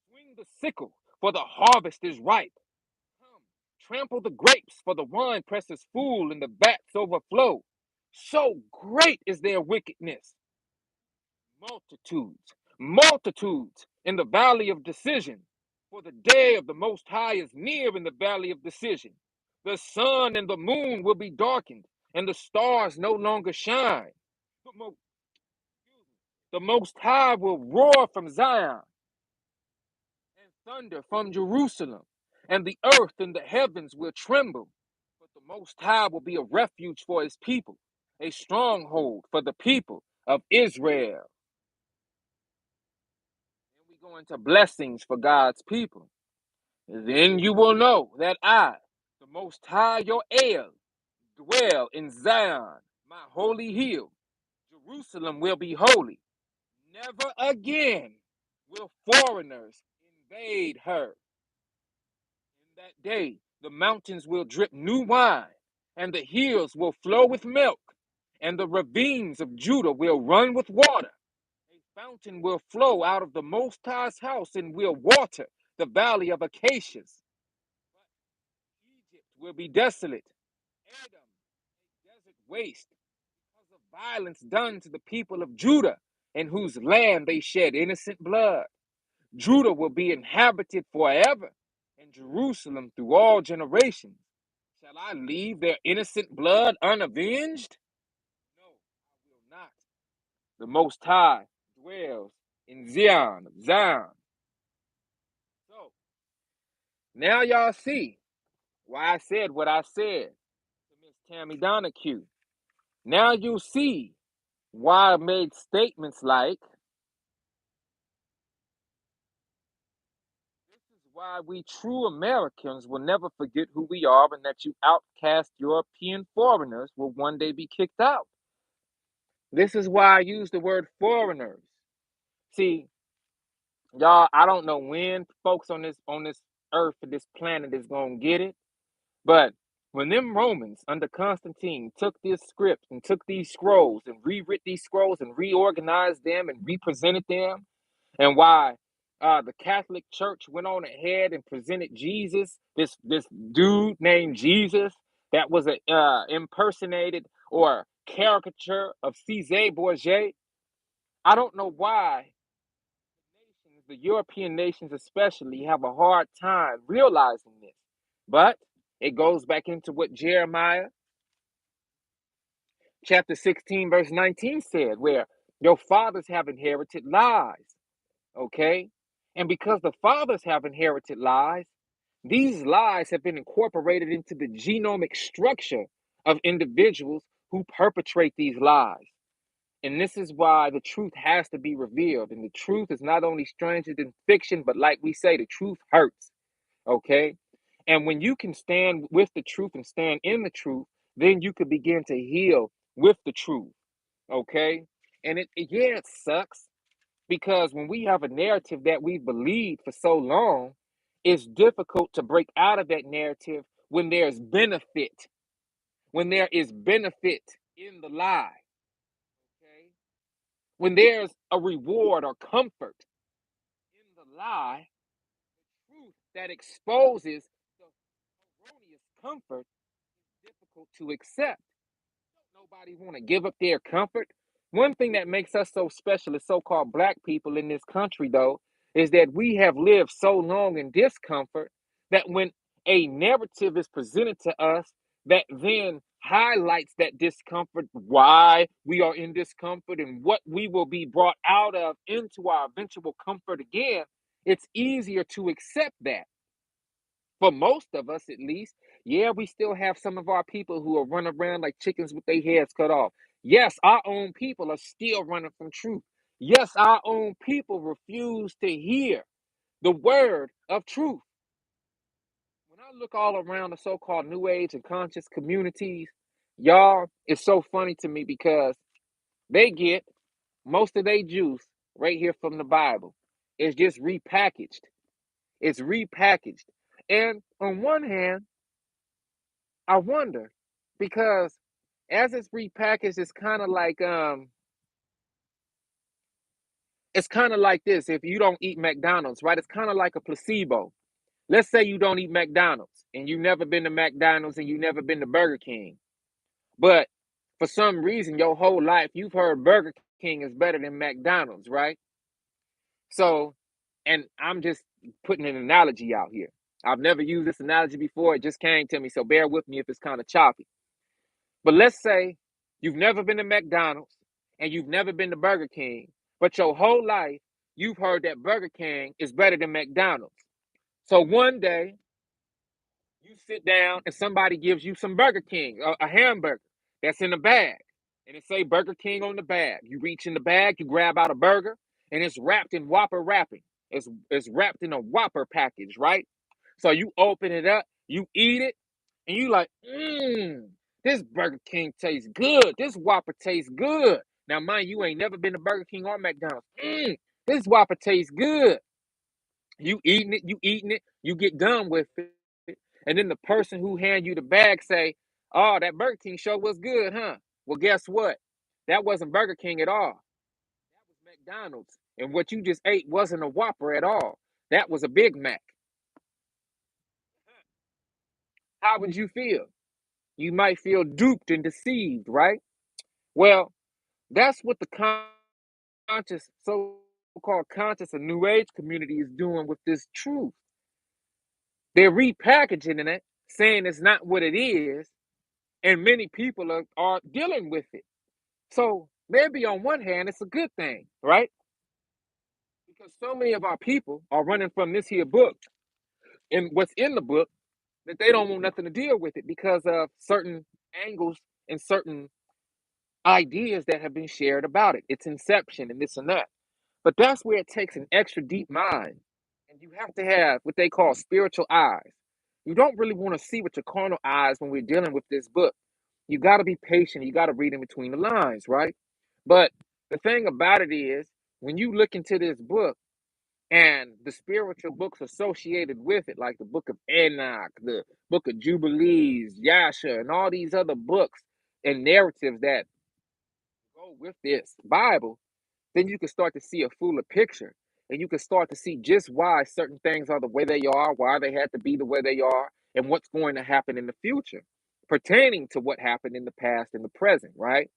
Swing the sickle, for the harvest is ripe. Come, trample the grapes, for the winepress is full and the vats overflow. So great is their wickedness. Multitudes, multitudes in the valley of decision. For the day of the Most High is near in the valley of decision. The sun and the moon will be darkened, and the stars no longer shine. The Most High will roar from Zion, and thunder from Jerusalem, and the earth and the heavens will tremble. But the Most High will be a refuge for his people, a stronghold for the people of Israel. And we go into blessings for God's people. Then you will know that I, the Most High your El, dwell in Zion, my holy hill. Jerusalem will be holy. Never again will foreigners invade her. In that day, the mountains will drip new wine, and the hills will flow with milk, and the ravines of Judah will run with water. A fountain will flow out of the Most High's house and will water the valley of Acacias. But Egypt will be desolate, Edom a desert waste, because of violence done to the people of Judah, in whose land they shed innocent blood. Judah will be inhabited forever, and Jerusalem through all generations. Shall I leave their innocent blood unavenged? No, I will not. The Most High dwells in Zion. So, now y'all see why I said what I said to Miss Tammy Donahue. Now you see why I made statements like, this is why we true Americans will never forget who we are, and that you outcast European foreigners will one day be kicked out. This is why I use the word foreigners. See, y'all, I don't know when folks on this earth, this planet is gonna get it, but when them Romans under Constantine took this script and took these scrolls and rewrit these scrolls and reorganized them and represented them, and why the Catholic Church went on ahead and presented Jesus, this dude named Jesus that was a impersonated or caricature of Caesar Borgia. I don't know why the European nations especially have a hard time realizing this, but it goes back into what Jeremiah chapter 16 verse 19 said, where your fathers have inherited lies. Okay? And because the fathers have inherited lies, these lies have been incorporated into the genomic structure of individuals who perpetrate these lies. And this is why the truth has to be revealed. And the truth is not only stranger than fiction, but like we say, the truth hurts. Okay? And when you can stand with the truth and stand in the truth, then you can begin to heal with the truth. Okay? And yeah, it sucks. Because when we have a narrative that we believed for so long, it's difficult to break out of that narrative when there's benefit, when there is benefit in the lie, okay? When there's a reward or comfort in the lie, the truth that exposes the erroneous comfort is difficult to accept. Nobody want to give up their comfort. One thing that makes us so special as so-called black people in this country, though, is that we have lived so long in discomfort that when a narrative is presented to us that then highlights that discomfort, why we are in discomfort, and what we will be brought out of into our eventual comfort again, it's easier to accept that. For most of us, at least, yeah, we still have some of our people who are running around like chickens with their heads cut off. Yes, our own people are still running from truth. Yes, our own people refuse to hear the word of truth. When I look all around the so-called New Age and conscious communities, y'all, it's so funny to me because they get most of their juice right here from the Bible. It's just repackaged. It's repackaged. And on one hand, I wonder because as it's repackaged, it's kind of like this. If you don't eat McDonald's, right? It's kind of like a placebo. Let's say you don't eat McDonald's and you've never been to McDonald's and you've never been to Burger King. But for some reason, your whole life, you've heard Burger King is better than McDonald's, right? So, and I'm just putting an analogy out here. I've never used this analogy before. It just came to me. So bear with me if it's kind of choppy. But let's say you've never been to McDonald's and you've never been to Burger King, but your whole life you've heard that Burger King is better than McDonald's. So one day you sit down and somebody gives you some Burger King, a hamburger that's in a bag, and it say Burger King on the bag. You reach in the bag, you grab out a burger, and it's wrapped in Whopper wrapping. It's wrapped in a Whopper package, right? So you open it up, you eat it, and you like, this Burger King tastes good. This Whopper tastes good. Now, mind you, ain't never been to Burger King or McDonald's. This Whopper tastes good. You eating it, you get done with it. And then the person who hand you the bag say, oh, that Burger King show was good, huh? Well, guess what? That wasn't Burger King at all. That was McDonald's. And what you just ate wasn't a Whopper at all. That was a Big Mac. How would you feel? You might feel duped and deceived, right? Well, that's what the conscious, so-called conscious and New Age community is doing with this truth. They're repackaging it, saying it's not what it is, and many people are dealing with it. So maybe on one hand, it's a good thing, right? Because so many of our people are running from this here book and what's in the book that they don't want nothing to deal with it because of certain angles and certain ideas that have been shared about it, its inception and this and that. But that's where it takes an extra deep mind. And you have to have what they call spiritual eyes. You don't really want to see with your carnal eyes when we're dealing with this book. You got to be patient. You got to read in between the lines, right? But the thing about it is, when you look into this book and the spiritual books associated with it, like the book of Enoch, the book of Jubilees, Yasha, and all these other books and narratives that go with this Bible, then you can start to see a fuller picture. And you can start to see just why certain things are the way they are, why they had to be the way they are, and what's going to happen in the future, pertaining to what happened in the past and the present, right?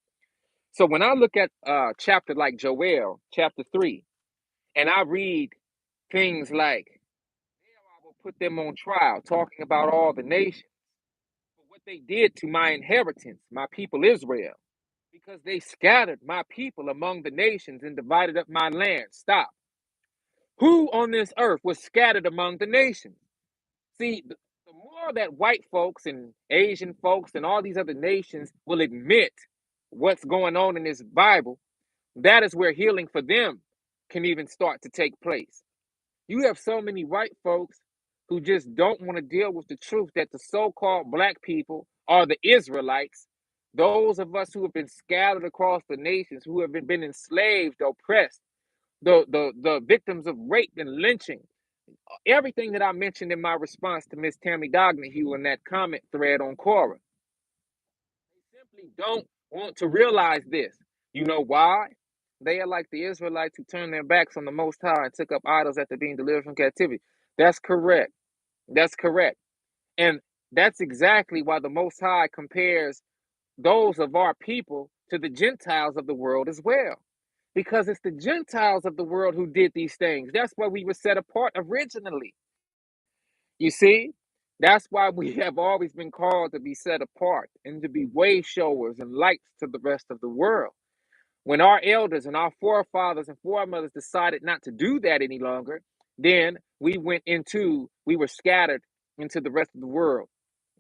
So when I look at chapter like Joel, chapter 3, and I read things like, I will put them on trial, talking about all the nations, for what they did to my inheritance, my people Israel, because they scattered my people among the nations and divided up my land. Stop. Who on this earth was scattered among the nations? See, the more that white folks and Asian folks and all these other nations will admit what's going on in this Bible, that is where healing for them can even start to take place. You have so many white folks who just don't want to deal with the truth that the so-called black people are the Israelites, those of us who have been scattered across the nations, who have been enslaved, oppressed, the victims of rape and lynching. Everything that I mentioned in my response to Miss Tammy Dognahue in that comment thread on Quora. They simply don't want to realize this. You know why? They are like the Israelites who turned their backs on the Most High and took up idols after being delivered from captivity. That's correct. That's correct. And that's exactly why the Most High compares those of our people to the Gentiles of the world as well. Because it's the Gentiles of the world who did these things. That's why we were set apart originally. You see? That's why we have always been called to be set apart and to be way showers and lights to the rest of the world. When our elders and our forefathers and foremothers decided not to do that any longer, then we were scattered into the rest of the world.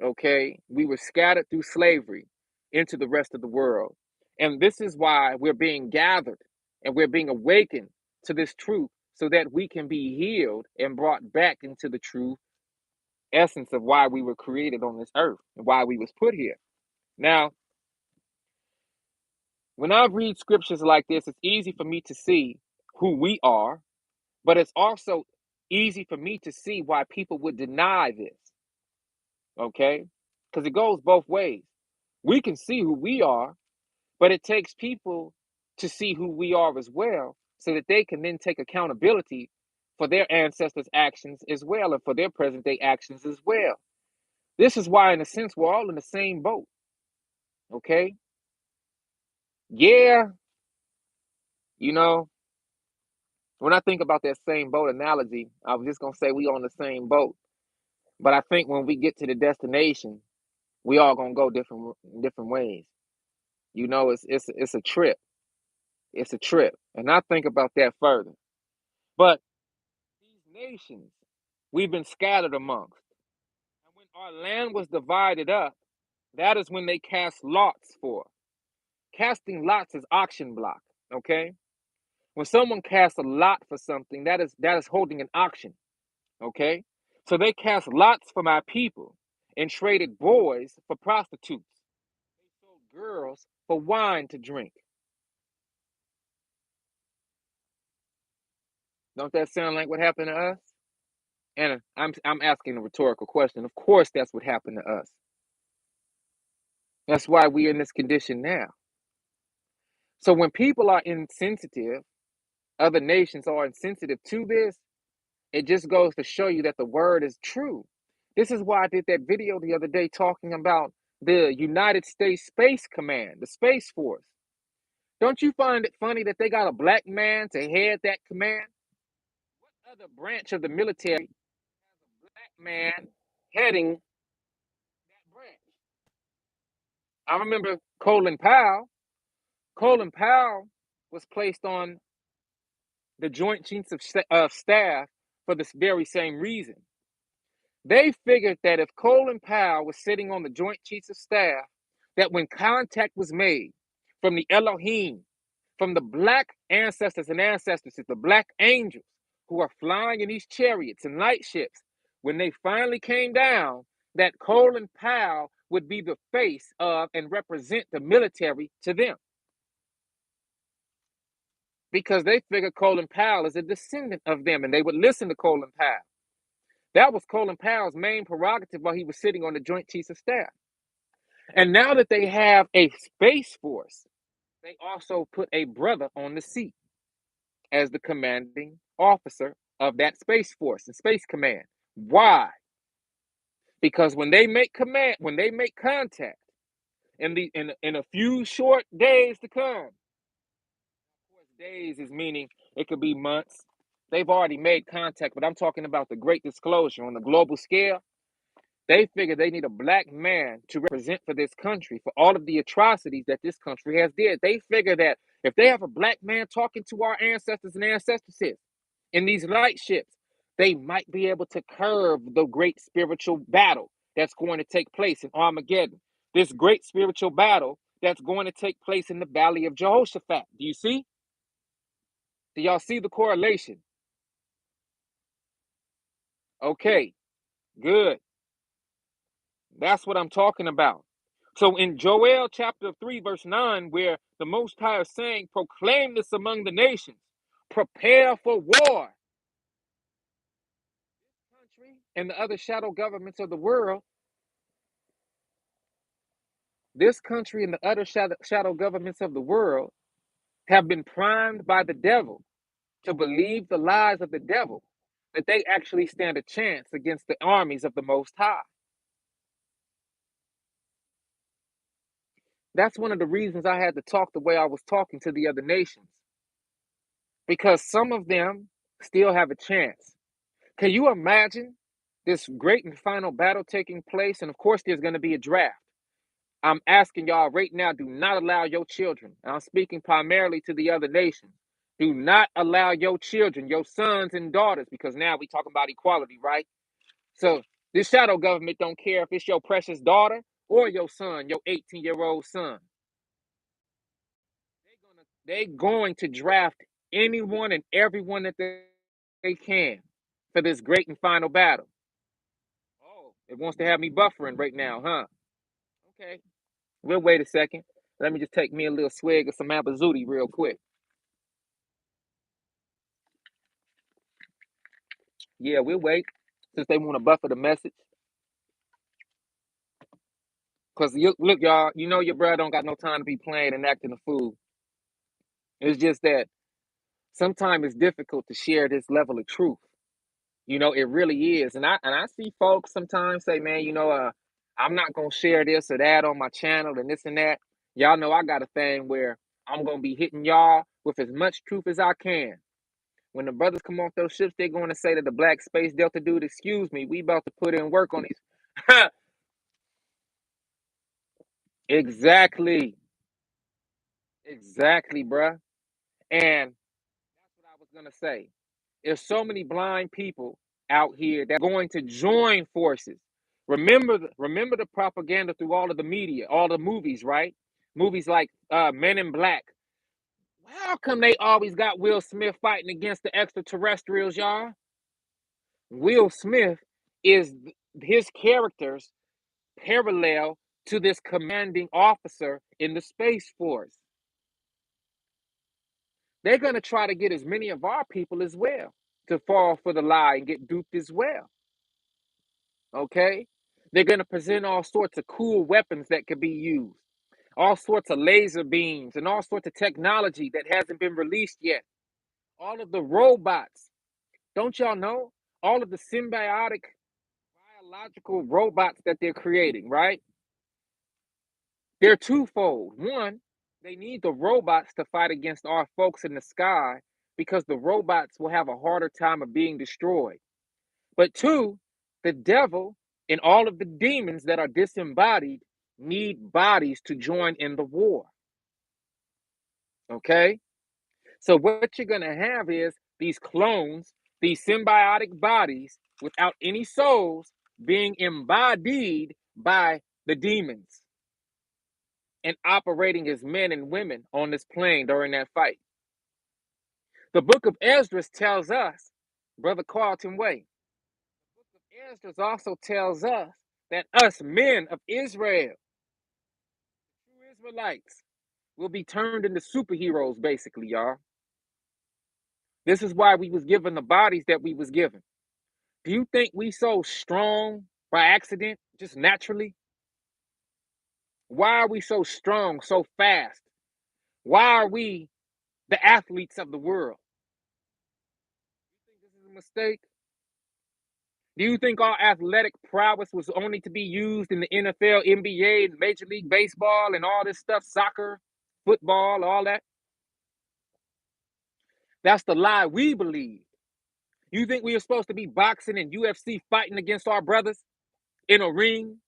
Okay? We were scattered through slavery into the rest of the world. And this is why we're being gathered and we're being awakened to this truth so that we can be healed and brought back into the true essence of why we were created on this earth and why we was put here. Now, when I read scriptures like this, it's easy for me to see who we are, but it's also easy for me to see why people would deny this, okay? Because it goes both ways. We can see who we are, but it takes people to see who we are as well so that they can then take accountability for their ancestors' actions as well and for their present day actions as well. This is why, in a sense, we're all in the same boat, okay? Yeah, you know, when I think about that same boat analogy, I was just gonna say we on the same boat. But I think when we get to the destination, we all gonna go different ways. You know, it's a trip. It's a trip. And I think about that further. But these nations, we've been scattered amongst. And when our land was divided up, that is when they cast lots for. Casting lots is auction block, okay? When someone casts a lot for something, that is holding an auction, okay? So they cast lots for my people and traded boys for prostitutes. They sold girls for wine to drink. Don't that sound like what happened to us? And I'm asking a rhetorical question. Of course, that's what happened to us. That's why we're in this condition now. So when people are insensitive, other nations are insensitive to this, it just goes to show you that the word is true. This is why I did that video the other day talking about the United States Space Command, the Space Force. Don't you find it funny that they got a black man to head that command? What other branch of the military has a black man heading that branch? I remember Colin Powell. Colin Powell was placed on the Joint Chiefs of Staff for this very same reason. They figured that if Colin Powell was sitting on the Joint Chiefs of Staff, that when contact was made from the Elohim, from the black ancestors and ancestresses, the black angels who are flying in these chariots and light ships, when they finally came down, that Colin Powell would be the face of and represent the military to them. Because they figured Colin Powell is a descendant of them and they would listen to Colin Powell. That was Colin Powell's main prerogative while he was sitting on the Joint Chiefs of Staff. And now that they have a Space Force, they also put a brother on the seat as the commanding officer of that Space Force and Space Command. Why? Because when they make contact in a few short days to come, of course, days is meaning it could be months. They've already made contact, but I'm talking about the great disclosure on the global scale. They figure they need a black man to represent for this country for all of the atrocities that this country has did. They figure that if they have a black man talking to our ancestors and ancestresses in these light ships, they might be able to curb the great spiritual battle that's going to take place in Armageddon. This great spiritual battle that's going to take place in the Valley of Jehoshaphat. Do you see? Do y'all see the correlation? Okay, good. That's what I'm talking about. So in Joel chapter 3, verse 9, where the Most High is saying, proclaim this among the nations, prepare for war. This country and the other shadow governments of the world, this country and the other shadow governments of the world have been primed by the devil to believe the lies of the devil, that they actually stand a chance against the armies of the Most High. That's one of the reasons I had to talk the way I was talking to the other nations. Because some of them still have a chance. Can you imagine this great and final battle taking place? And of course, there's going to be a draft. I'm asking y'all right now, do not allow your children, and I'm speaking primarily to the other nations, do not allow your children, your sons and daughters, because now we talking about equality, right? So this shadow government don't care if it's your precious daughter or your son, your 18-year-old son. They're going to draft anyone and everyone that they can for this great and final battle. Oh, it wants to have me buffering right now, huh? Okay, we'll wait a second. Let me just take me a little swig of some Abazooty real quick. Yeah, we'll wait since they want to buffer the message. Because look, y'all, you know your brother don't got no time to be playing and acting a fool. It's just that sometimes it's difficult to share this level of truth. You know, it really is. And I see folks sometimes say, man, I'm not gonna share this or that on my channel and this and that. Y'all know I got a thing where I'm gonna be hitting y'all with as much truth as I can. When the brothers come off those ships, they're going to say to the Black Space Delta dude, excuse me, we about to put in work on these. Exactly. Exactly, bruh. And that's what I was gonna say. There's so many blind people out here that are going to join forces. Remember the propaganda through all of the media, all the movies, right? Movies like Men in Black. How come they always got Will Smith fighting against the extraterrestrials, y'all? Will Smith is his character's parallel to this commanding officer in the Space Force. They're going to try to get as many of our people as well to fall for the lie and get duped as well. Okay? They're going to present all sorts of cool weapons that could be used, all sorts of laser beams, and all sorts of technology that hasn't been released yet. All of the robots. Don't y'all know? All of the symbiotic biological robots that they're creating, right? They're twofold. One, they need the robots to fight against our folks in the sky because the robots will have a harder time of being destroyed. But two, the devil and all of the demons that are disembodied need bodies to join in the war. Okay? So what you're going to have is these clones, these symbiotic bodies without any souls being embodied by the demons and operating as men and women on this plane during that fight. The book of Esdras tells us, Brother Carlton Way, the book of Esdras also tells us that us men of Israel, true Israelites, will be turned into superheroes, basically, y'all. This is why we was given the bodies that we was given. Do you think we so strong by accident, just naturally? Why are we so strong, so fast? Why are we the athletes of the world? You think this is a mistake? Do you think our athletic prowess was only to be used in the NFL, NBA, Major League Baseball, and all this stuff, soccer, football, all that? That's the lie we believe. You think we are supposed to be boxing and UFC fighting against our brothers in a ring,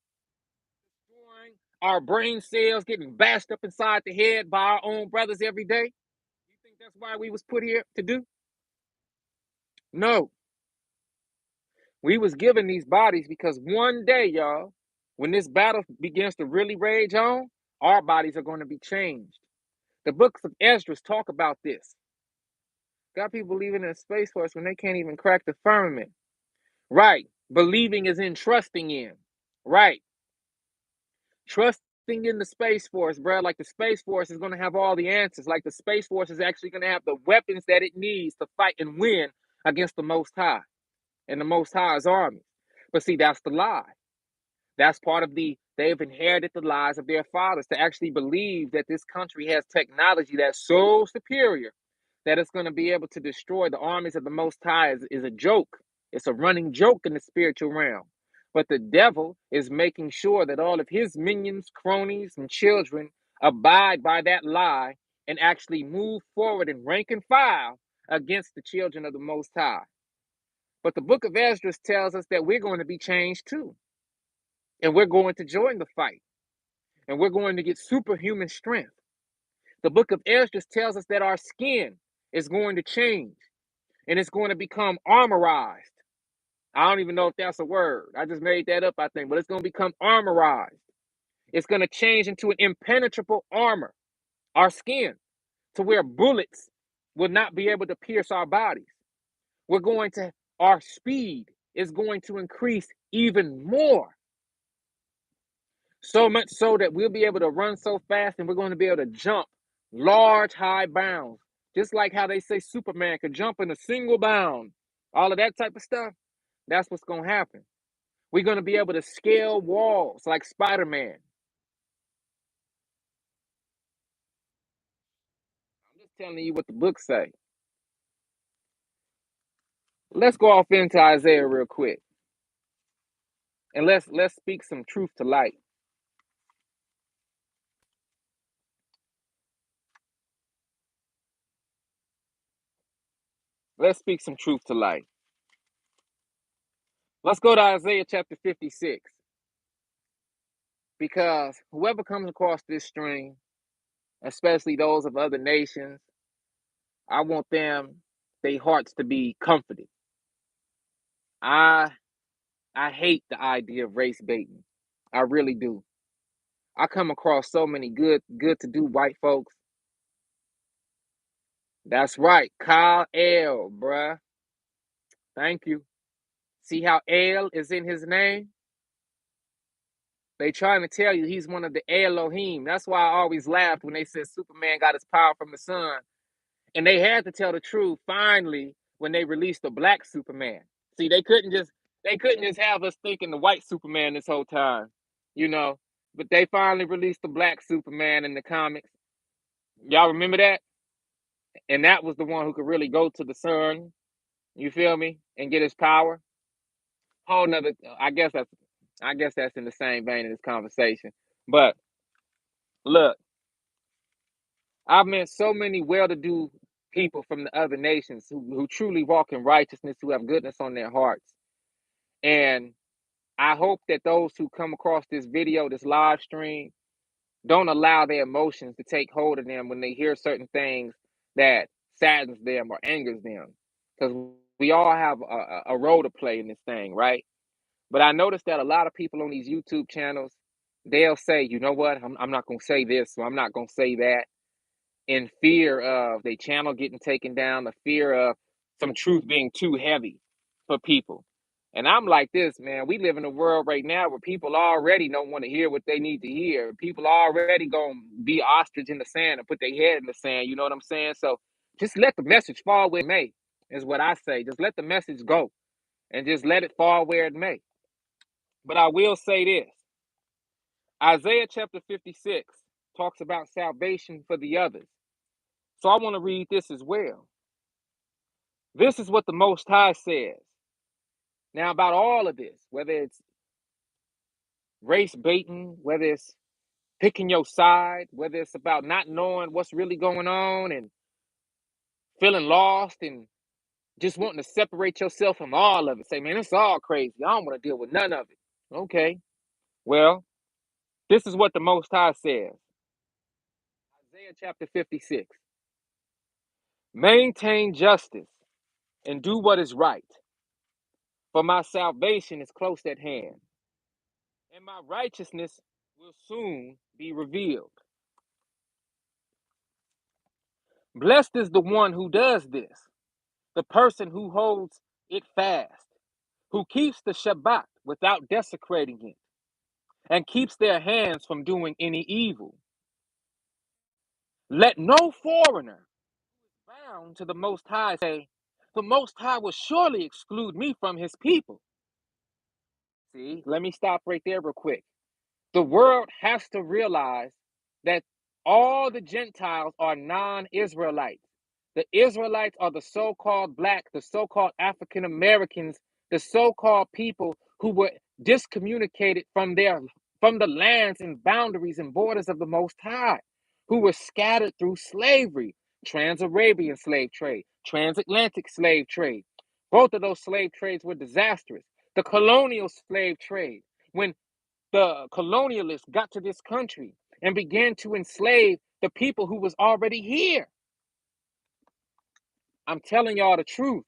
destroying our brain cells, getting bashed up inside the head by our own brothers every day? You think that's why we was put here to do? No. We was given these bodies because one day, y'all, when this battle begins to really rage on, our bodies are going to be changed. The books of Esdras talk about this. Got people believing in a space force when they can't even crack the firmament. Right. Believing is in trusting in. Right. Trusting in the Space Force, bro. Like the Space Force is going to have all the answers. Like the Space Force is actually going to have the weapons that it needs to fight and win against the Most High and the Most High's army. But see, that's the lie. That's part of they've inherited the lies of their fathers to actually believe that this country has technology that's so superior that it's going to be able to destroy the armies of the Most High is a joke. It's a running joke in the spiritual realm. But the devil is making sure that all of his minions, cronies, and children abide by that lie and actually move forward in rank and file against the children of the Most High. But the book of Esdras tells us that we're going to be changed too. And we're going to join the fight. And we're going to get superhuman strength. The book of Esdras tells us that our skin is going to change and it's going to become armorized. I don't even know if that's a word. I just made that up, I think, but it's going to become armorized. It's going to change into an impenetrable armor, our skin, to where bullets will not be able to pierce our bodies. Our speed is going to increase even more. So much so that we'll be able to run so fast and we're going to be able to jump large, high bounds. Just like how they say Superman could jump in a single bound. All of that type of stuff, that's what's going to happen. We're going to be able to scale walls like Spider-Man. I'm just telling you what the books say. Let's go off into Isaiah real quick. And let's speak some truth to light. Let's speak some truth to light. Let's go to Isaiah chapter 56. Because whoever comes across this stream, especially those of other nations, I want their hearts to be comforted. I I hate the idea of race baiting. I really do. I come across so many good to do white folks. That's right, Kyle L, bruh. Thank you. See how L is in his name? They trying to tell you he's one of the Elohim. That's why I always laughed when they said Superman got his power from the sun. And they had to tell the truth finally when they released the black Superman. See, they couldn't just have us thinking the white Superman this whole time, you know. But they finally released the black Superman in the comics. Y'all remember that? And that was the one who could really go to the sun, you feel me, and get his power. Whole nother I guess that's in the same vein of this conversation. But look, I've met so many well-to-do people from the other nations who truly walk in righteousness, who have goodness on their hearts. And I hope that those who come across this video, this live stream, don't allow their emotions to take hold of them when they hear certain things that saddens them or angers them. Because we all have a role to play in this thing, right? But I noticed that a lot of people on these YouTube channels, they'll say, you know what, I'm not going to say this, so I'm not going to say that, in fear of their channel getting taken down, the fear of some truth being too heavy for people. And I'm like this, man. We live in a world right now where people already don't want to hear what they need to hear. People already gonna be ostrich in the sand and put their head in the sand. You know what I'm saying? So just let the message fall where it may, is what I say. Just let the message go and just let it fall where it may. But I will say this: Isaiah chapter 56 talks about salvation for the others. So I want to read this as well. This is what the Most High says. Now, about all of this, whether it's race baiting, whether it's picking your side, whether it's about not knowing what's really going on and feeling lost and just wanting to separate yourself from all of it. Say, man, it's all crazy. I don't want to deal with none of it. Okay. Well, this is what the Most High says. Isaiah chapter 56. Maintain justice and do what is right, for my salvation is close at hand, and my righteousness will soon be revealed. Blessed is the one who does this, the person who holds it fast, who keeps the Shabbat without desecrating it, and keeps their hands from doing any evil. Let no foreigner bound to the Most High say, the Most High will surely exclude me from his people. See, let me stop right there real quick. The world has to realize that all the Gentiles are non-Israelites. The Israelites are the so-called black, the so-called African Americans, the so-called people who were discommunicated from the lands and boundaries and borders of the Most High, who were scattered through slavery, trans-Arabian slave trade, transatlantic slave trade. Both of those slave trades were disastrous. The colonial slave trade, when the colonialists got to this country and began to enslave the people who was already here. I'm telling y'all the truth,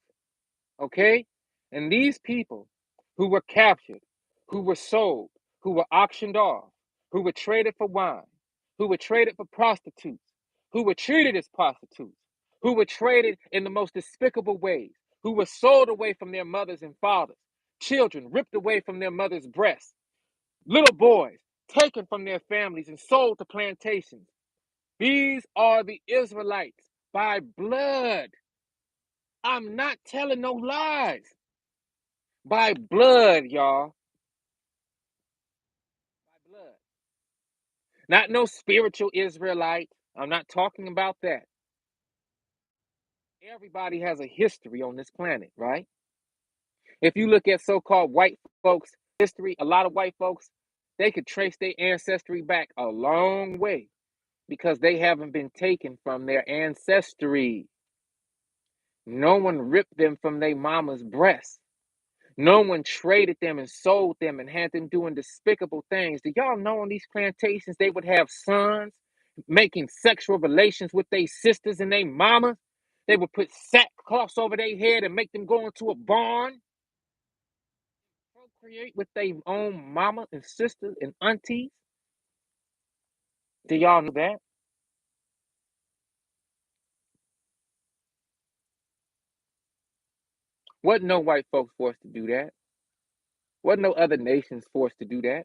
okay? And these people who were captured, who were sold, who were auctioned off, who were traded for wine, who were traded for prostitutes, who were treated as prostitutes, who were traded in the most despicable ways, who were sold away from their mothers and fathers, children ripped away from their mother's breasts, little boys taken from their families and sold to plantations. These are the Israelites by blood. I'm not telling no lies. By blood, y'all. By blood. Not no spiritual Israelite. I'm not talking about that. Everybody has a history on this planet, right? If you look at so-called white folks' history, a lot of white folks, they could trace their ancestry back a long way because they haven't been taken from their ancestry. No one ripped them from their mama's breast. No one traded them and sold them and had them doing despicable things. Do y'all know on these plantations they would have sons making sexual relations with their sisters and their mamas? They would put sackcloths over their head and make them go into a barn. Create with their own mama and sisters and aunties. Do y'all know that? Wasn't no white folks forced to do that. Wasn't no other nations forced to do that.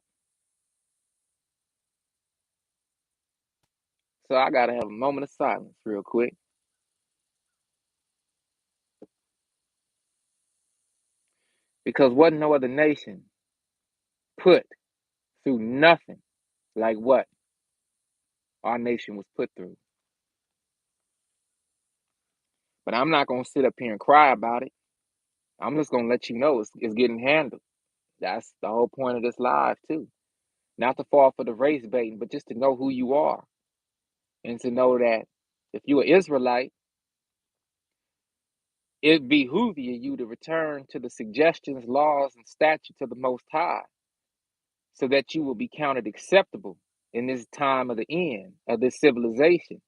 So I gotta have a moment of silence real quick. Because wasn't no other nation put through nothing like what our nation was put through. But I'm not gonna sit up here and cry about it. I'm just gonna let you know it's getting handled. That's the whole point of this live too. Not to fall for the race baiting, but just to know who you are and to know that if you're an Israelite, it behoove you to return to the suggestions, laws, and statutes of the Most High, so that you will be counted acceptable in this time of the end of this civilization,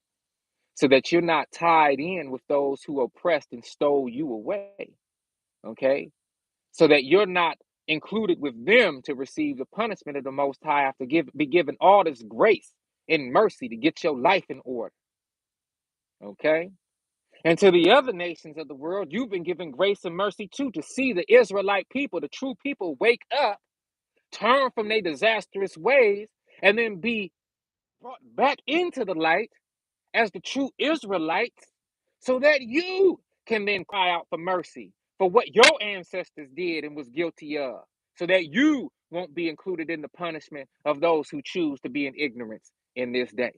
so that you're not tied in with those who oppressed and stole you away. Okay, so that you're not included with them to receive the punishment of the Most High after be given all this grace and mercy to get your life in order. Okay. And to the other nations of the world, you've been given grace and mercy too, to see the Israelite people, the true people, wake up, turn from their disastrous ways, and then be brought back into the light as the true Israelites, so that you can then cry out for mercy for what your ancestors did and was guilty of, so that you won't be included in the punishment of those who choose to be in ignorance in this day.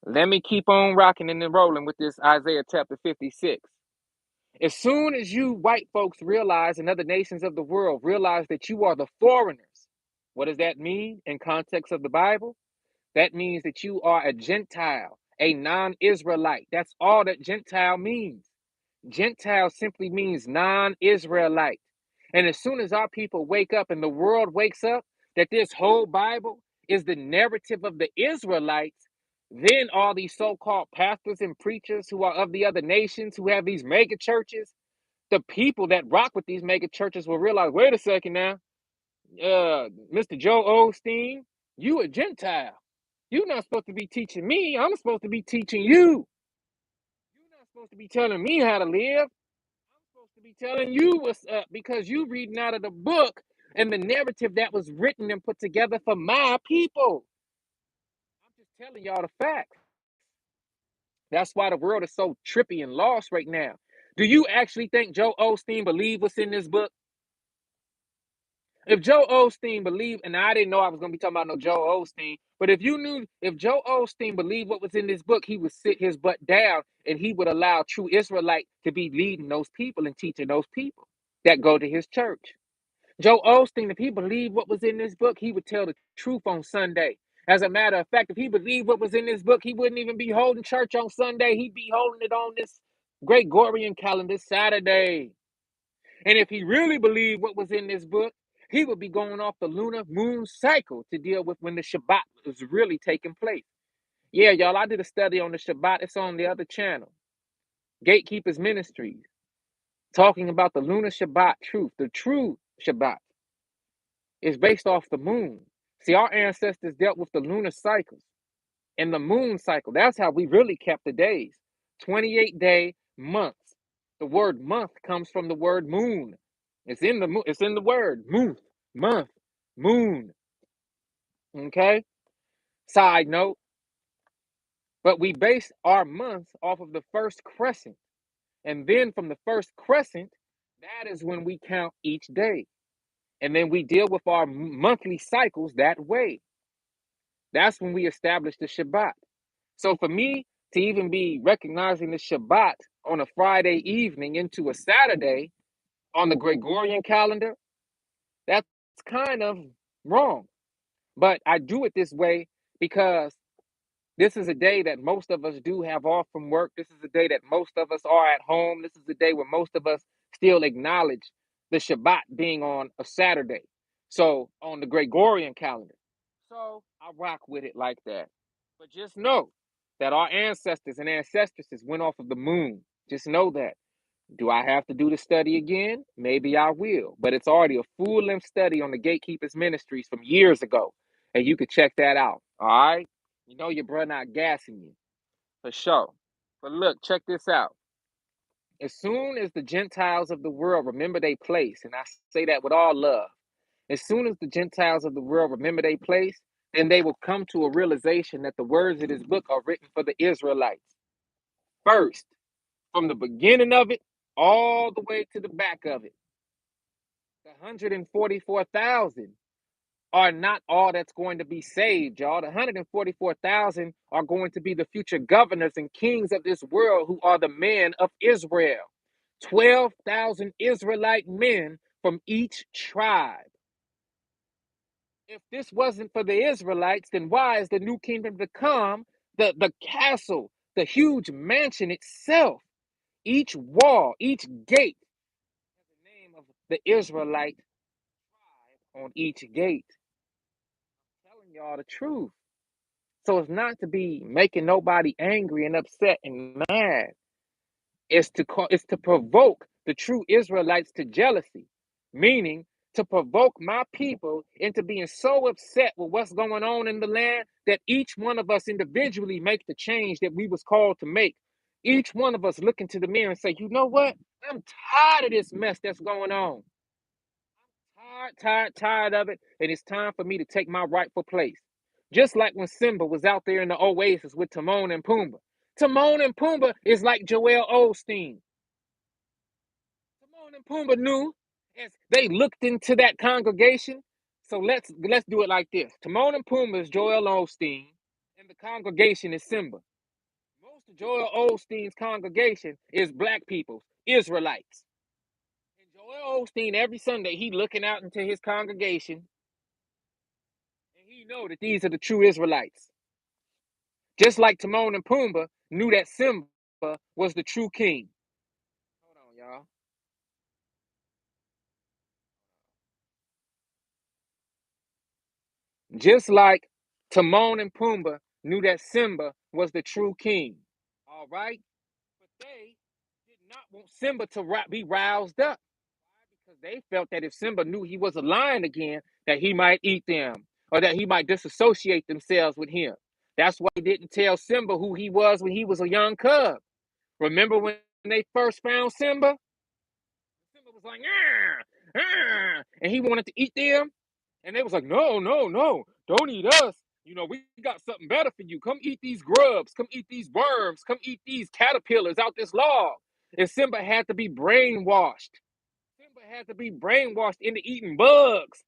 Let me keep on rocking and rolling with this Isaiah chapter 56. As soon as you white folks realize, and other nations of the world realize, that you are the foreigners, what does that mean in context of the Bible? That means that you are a Gentile, a non Israelite. That's all that Gentile means. Gentile simply means non Israelite. And as soon as our people wake up and the world wakes up, that this whole Bible is the narrative of the Israelites, then all these so called pastors and preachers who are of the other nations, who have these mega churches, the people that rock with these mega churches will realize, wait a second now, Mr. Joe Osteen, you a Gentile. You're not supposed to be teaching me. I'm supposed to be teaching you. You're not supposed to be telling me how to live. I'm supposed to be telling you what's up, because you reading out of the book and the narrative that was written and put together for my people. I'm just telling y'all the facts. That's why the world is so trippy and lost right now. Do you actually think Joe Osteen believed what's in this book? If Joe Osteen believed, and I didn't know I was going to be talking about no Joe Osteen, but if you knew, if Joe Osteen believed what was in this book, he would sit his butt down and he would allow true Israelite to be leading those people and teaching those people that go to his church. Joe Osteen, if he believed what was in this book, he would tell the truth on Sunday. As a matter of fact, if he believed what was in this book, he wouldn't even be holding church on Sunday. He'd be holding it on this Gregorian calendar Saturday. And if he really believed what was in this book, he would be going off the lunar moon cycle to deal with when the Shabbat was really taking place. Yeah, y'all, I did a study on the Shabbat. It's on the other channel, Gatekeepers Ministries, talking about the lunar Shabbat truth. The true Shabbat is based off the moon. See, our ancestors dealt with the lunar cycles and the moon cycle. That's how we really kept the days. 28-day months. The word month comes from the word moon. It's in the word month, moon. Okay? Side note, but we base our months off of the first crescent. And then from the first crescent, that is when we count each day. And then we deal with our monthly cycles that way. That's when we establish the Shabbat. So for me to even be recognizing the Shabbat on a Friday evening into a Saturday on the Gregorian calendar, that's kind of wrong. But I do it this way because this is a day that most of us do have off from work. This is a day that most of us are at home. This is a day where most of us still acknowledge the Shabbat being on a Saturday. So on the Gregorian calendar. So I rock with it like that. But just know that our ancestors and ancestresses went off of the moon. Just know that. Do I have to do the study again? Maybe I will, but it's already a full-length study on the Gatekeepers Ministries from years ago, and you can check that out. All right, you know your brother not gassing you for sure. But look, check this out. As soon as the Gentiles of the world remember their place, and I say that with all love, as soon as the Gentiles of the world remember their place, then they will come to a realization that the words of this book are written for the Israelites first, from the beginning of it all the way to the back of it. The 144,000 are not all that's going to be saved, y'all. The 144,000 are going to be the future governors and kings of this world who are the men of Israel. 12,000 Israelite men from each tribe. If this wasn't for the Israelites, then why is the new kingdom to come the castle, the huge mansion itself? Each wall, each gate has the name of the Israelite tribe on each gate. I'm telling y'all the truth. So it's not to be making nobody angry and upset and mad. It's to provoke the true Israelites to jealousy, meaning to provoke my people into being so upset with what's going on in the land that each one of us individually make the change that we was called to make. Each one of us look into the mirror and say, you know what? I'm tired of this mess that's going on. Tired of it, and it's time for me to take my rightful place. Just like when Simba was out there in the oasis with Timon and Pumbaa. Timon and Pumbaa is like Joel Osteen. Timon and Pumbaa knew as they looked into that congregation. So let's do it like this. Timon and Pumbaa is Joel Osteen, and the congregation is Simba. Most of Joel Osteen's congregation is black people, Israelites. And Joel Osteen, every Sunday, he looking out into his congregation, and he know that these are the true Israelites. Just like Timon and Pumbaa knew that Simba was the true king. Hold on, y'all. Just like Timon and Pumbaa knew that Simba was the true king. All right? But they did not want Simba to be roused up. Because they felt that if Simba knew he was a lion again, that he might eat them or that he might disassociate themselves with him. That's why he didn't tell Simba who he was when he was a young cub. Remember when they first found Simba? Simba was like, ah, ah, and he wanted to eat them. And they was like, no, no, no, don't eat us. You know, we got something better for you. Come eat these grubs. Come eat these worms. Come eat these caterpillars out this log. And Simba had to be brainwashed. Simba had to be brainwashed into eating bugs.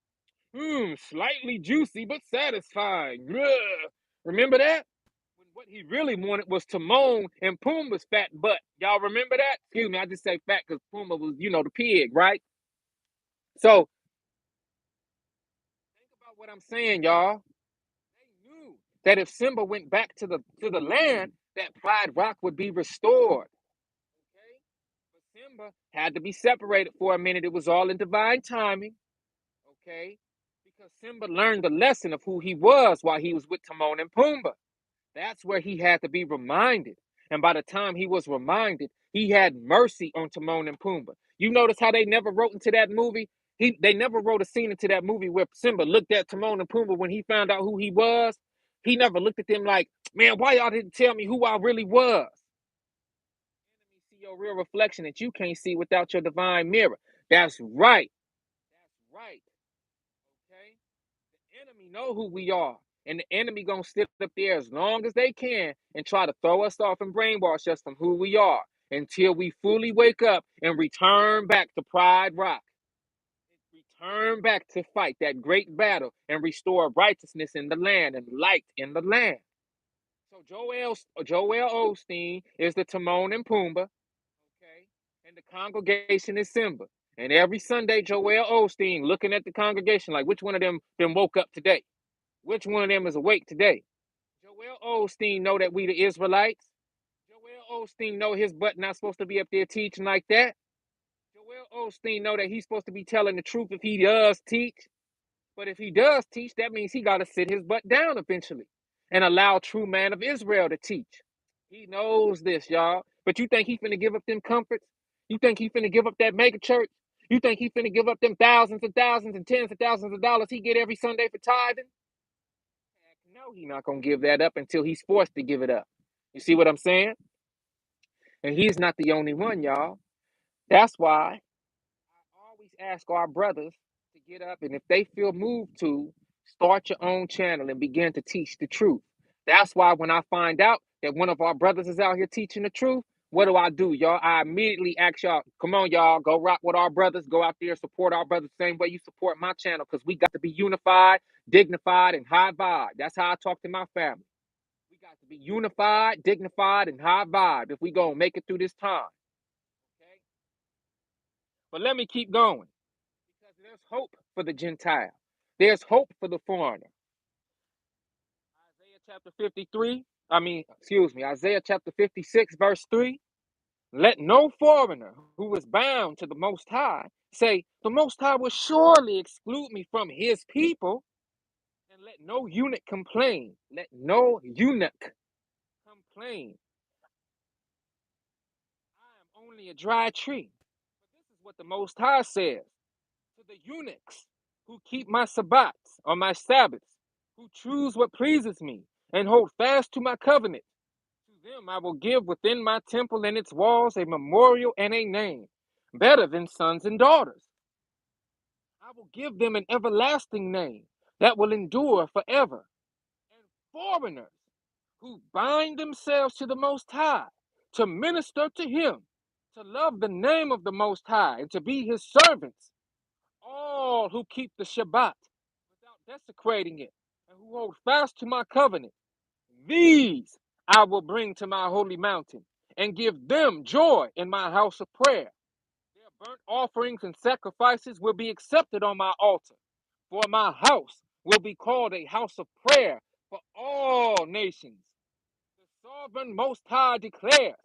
Slightly juicy but satisfying. Ugh. Remember that? When what he really wanted was Timon and Pumbaa's fat butt. Y'all remember that? Excuse me, I just say fat because Pumbaa was, the pig, right? So think about what I'm saying, y'all. They knew that if Simba went back to the land, that Pride Rock would be restored. Okay? But Simba had to be separated for a minute. It was all in divine timing. Okay? Because Simba learned the lesson of who he was while he was with Timon and Pumbaa. That's where he had to be reminded. And by the time he was reminded, he had mercy on Timon and Pumbaa. You notice how they never wrote into that movie? They never wrote a scene into that movie where Simba looked at Timon and Pumbaa when he found out who he was. He never looked at them like, man, why y'all didn't tell me who I really was? You see your real reflection that you can't see without your divine mirror. That's right. That's right. Okay? The enemy know who we are. And the enemy gonna sit up there as long as they can and try to throw us off and brainwash us from who we are until we fully wake up and return back to Pride Rock. Return back to fight that great battle and restore righteousness in the land and light in the land. So Joel Osteen is the Timon and Pumbaa, okay? And the congregation is Simba. And every Sunday, Joel Osteen looking at the congregation like, which one of them woke up today? Which one of them is awake today? Joel Osteen know that we the Israelites. Joel Osteen know his butt not supposed to be up there teaching like that. Joel Osteen know that he's supposed to be telling the truth if he does teach. But if he does teach, that means he got to sit his butt down eventually and allow true man of Israel to teach. He knows this, y'all. But you think he finna give up them comforts? You think he finna give up that mega church? You think he finna give up them thousands and thousands and tens of thousands of dollars he get every Sunday for tithing? No, he not gonna give that up until he's forced to give it up. You see what I'm saying? And he's not the only one, y'all. That's why I always ask our brothers to get up, and if they feel moved to, start your own channel and begin to teach the truth. That's why when I find out that one of our brothers is out here teaching the truth, what do, y'all? I immediately ask y'all, come on, y'all, go rock with our brothers, go out there, support our brothers the same way you support my channel, because we got to be unified, dignified, and high vibe. That's how I talk to my family. We got to be unified, dignified, and high vibe if we gonna make it through this time. Okay? But let me keep going. Because there's hope for the Gentile. There's hope for the foreigner. Isaiah chapter 56, verse 3. Let no foreigner who is bound to the Most High say, the Most High will surely exclude me from his people. And let no eunuch complain. Let no eunuch complain. I am only a dry tree. But this is what the Most High says to the eunuchs who keep my Sabbats or my Sabbaths, who choose what pleases me and hold fast to my covenant. To them I will give within my temple and its walls a memorial and a name, better than sons and daughters. I will give them an everlasting name that will endure forever. And foreigners who bind themselves to the Most High, to minister to Him, to love the name of the Most High, and to be His servants, all who keep the Shabbat without desecrating it, and who hold fast to my covenant, these I will bring to my holy mountain, and give them joy in my house of prayer. Their burnt offerings and sacrifices will be accepted on my altar, for my house will be called a house of prayer for all nations. The sovereign Most High declares,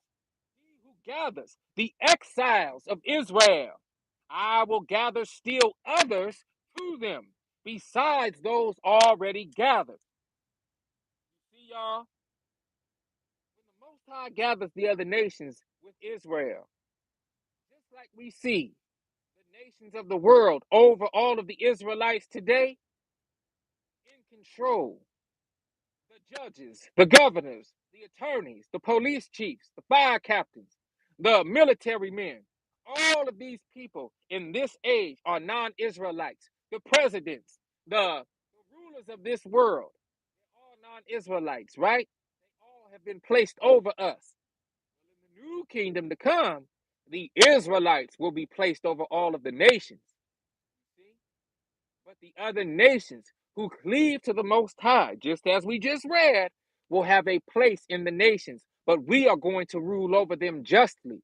He who gathers the exiles of Israel, I will gather still others to them, besides those already gathered. See, y'all, when the Most High gathers the other nations with Israel, just like we see the nations of the world over all of the Israelites today in control, the judges, the governors, the attorneys, the police chiefs, the fire captains, the military men, all of these people in this age are non-Israelites. The presidents, the rulers of this world, they're all non-Israelites, right? They all have been placed over us. In the new kingdom to come, the Israelites will be placed over all of the nations. See? But the other nations who cleave to the Most High, just as we just read, will have a place in the nations, but we are going to rule over them justly.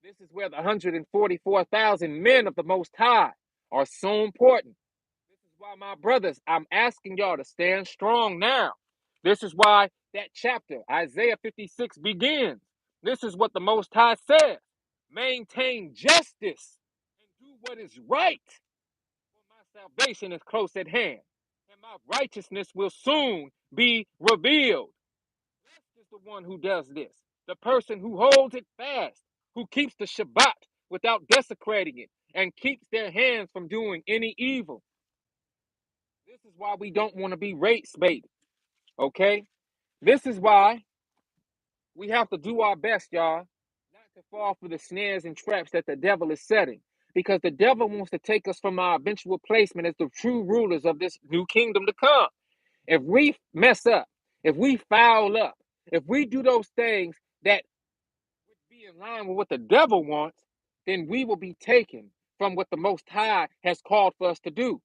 This is where the 144,000 men of the Most High are so important. This is why, my brothers, I'm asking y'all to stand strong now. This is why that chapter, Isaiah 56, begins. This is what the Most High says. Maintain justice and do what is right. For my salvation is close at hand, and my righteousness will soon be revealed. Blessed is the one who does this, the person who holds it fast, who keeps the Shabbat without desecrating it, and keeps their hands from doing any evil. This is why we don't want to be race baited, okay? This is why we have to do our best, y'all, not to fall for the snares and traps that the devil is setting. Because the devil wants to take us from our eventual placement as the true rulers of this new kingdom to come. If we mess up, if we foul up, if we do those things that would be in line with what the devil wants, then we will be taken from what the Most High has called for us to do.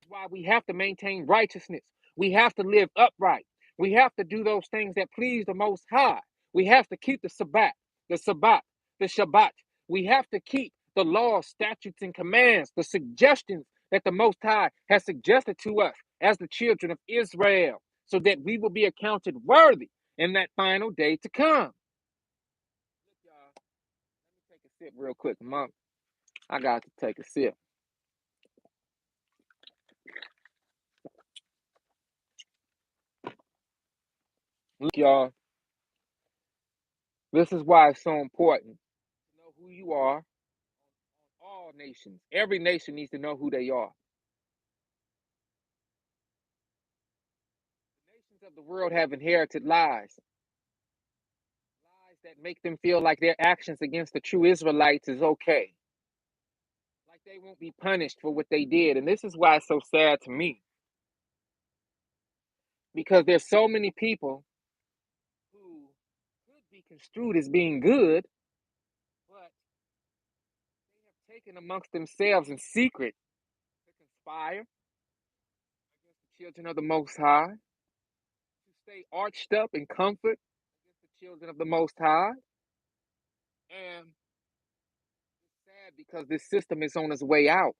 That's why we have to maintain righteousness. We have to live upright. We have to do those things that please the Most High. We have to keep the Sabbath, the Shabbat. We have to keep the laws, statutes, and commands, the suggestions that the Most High has suggested to us as the children of Israel, so that we will be accounted worthy in that final day to come. Look, y'all, let me take a sip real quick, Mom. I got to take a sip. Look, y'all, this is why it's so important who you are. All nations, every nation needs to know who they are. The nations of the world have inherited lies, lies that make them feel like their actions against the true Israelites is okay, like they won't be punished for what they did. And this is why it's so sad to me, because there's so many people who could be construed as being good, but they have taken amongst themselves in secret to conspire against the children of the Most High, to stay arched up in comfort against the children of the Most High. And it's sad because this system is on its way out.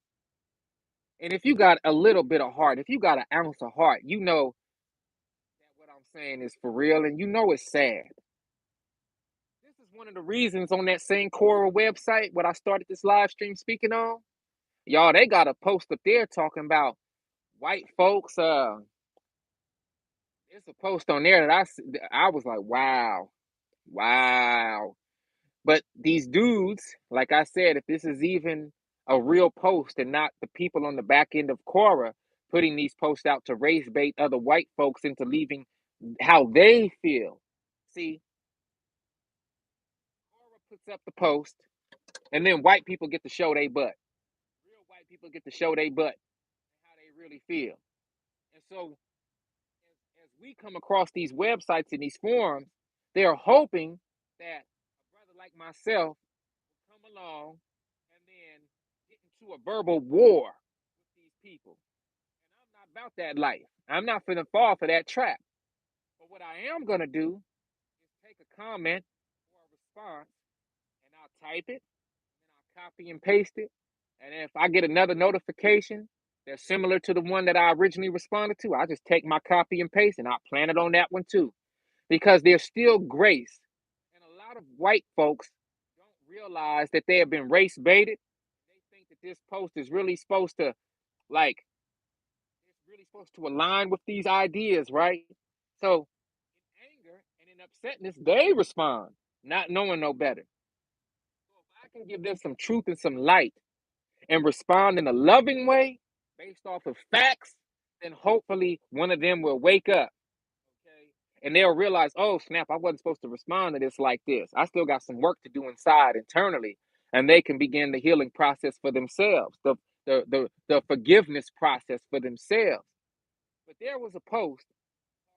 And if you got a little bit of heart, if you got an ounce of heart, you know that what I'm saying is for real, and you know it's sad. This is one of the reasons on that same Quora website, what I started this live stream speaking on. Y'all, they got a post up there talking about white folks. It's a post on there that I was like, wow, wow. But these dudes, like I said, if this is even a real post and not the people on the back end of Quora putting these posts out to race bait other white folks into leaving how they feel. See, Quora puts up the post, and then white people get to show their butt. Real white people get to show their butt and how they really feel. And so, as we come across these websites and these forums, they're hoping that a brother like myself will come along and then get into a verbal war with these people. And I'm not about that life. I'm not finna fall for that trap. But what I am gonna do is take a comment or a response and I'll type it and I'll copy and paste it. And if I get another notification that's similar to the one that I originally responded to, I just take my copy and paste and I'll plan it on that one too. Because there's still grace. And a lot of white folks don't realize that they have been race baited. They think that this post is really supposed to, like, it's really supposed to align with these ideas, right? So, in anger and in upsetness, they respond, not knowing no better. So, if I can give them some truth and some light and respond in a loving way based off of facts, then hopefully one of them will wake up. Okay. And they'll realize, oh snap, I wasn't supposed to respond to this like this. I still got some work to do inside internally. And they can begin the healing process for themselves, the forgiveness process for themselves. But there was a post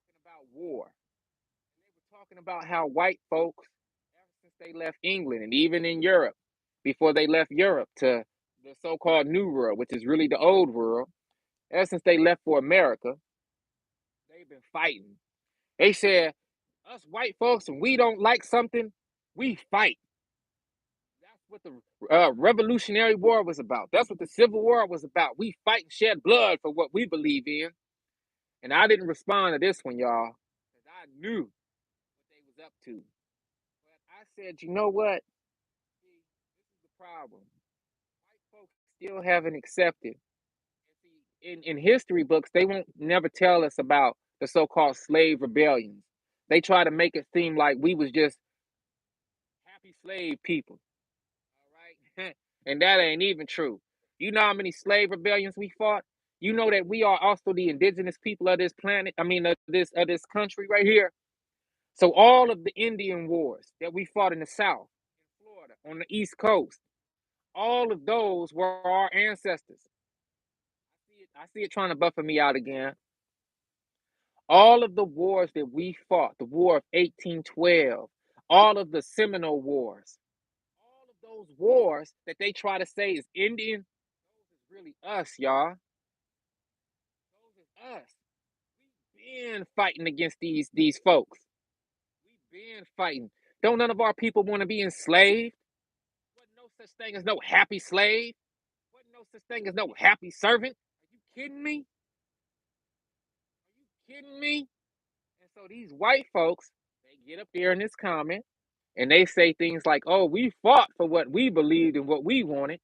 talking about war. And they were talking about how white folks, ever since they left England and even in Europe, before they left Europe to the so-called New World, which is really the old world, ever since they left for America, they've been fighting. They said, us white folks, when we don't like something, we fight. That's what the Revolutionary War was about. That's what the Civil War was about. We fight and shed blood for what we believe in. And I didn't respond to this one, y'all, because I knew what they was up to. But I said, you know what? See, this is the problem. White folks still haven't accepted. And see, in history books, they won't never tell us about the so-called slave rebellions. They try to make it seem like we was just happy slave people. All right. And that ain't even true. You know how many slave rebellions we fought? You know that we are also the indigenous people of this planet. I mean, of this country right here. So all of the Indian wars that we fought in the South, in Florida, on the East Coast, all of those were our ancestors. I see it trying to buffer me out again. All of the wars that we fought, the War of 1812, all of the Seminole Wars, all of those wars that they try to say is Indian, those is really us, y'all. Those is us. We've been fighting against these folks. We've been fighting. Don't none of our people want to be enslaved? Wasn't no such thing as no happy slave. Wasn't no such thing as no happy servant. Are you kidding me? Are you kidding me? And so these white folks, they get up there in this comment and they say things like, oh, we fought for what we believed and what we wanted,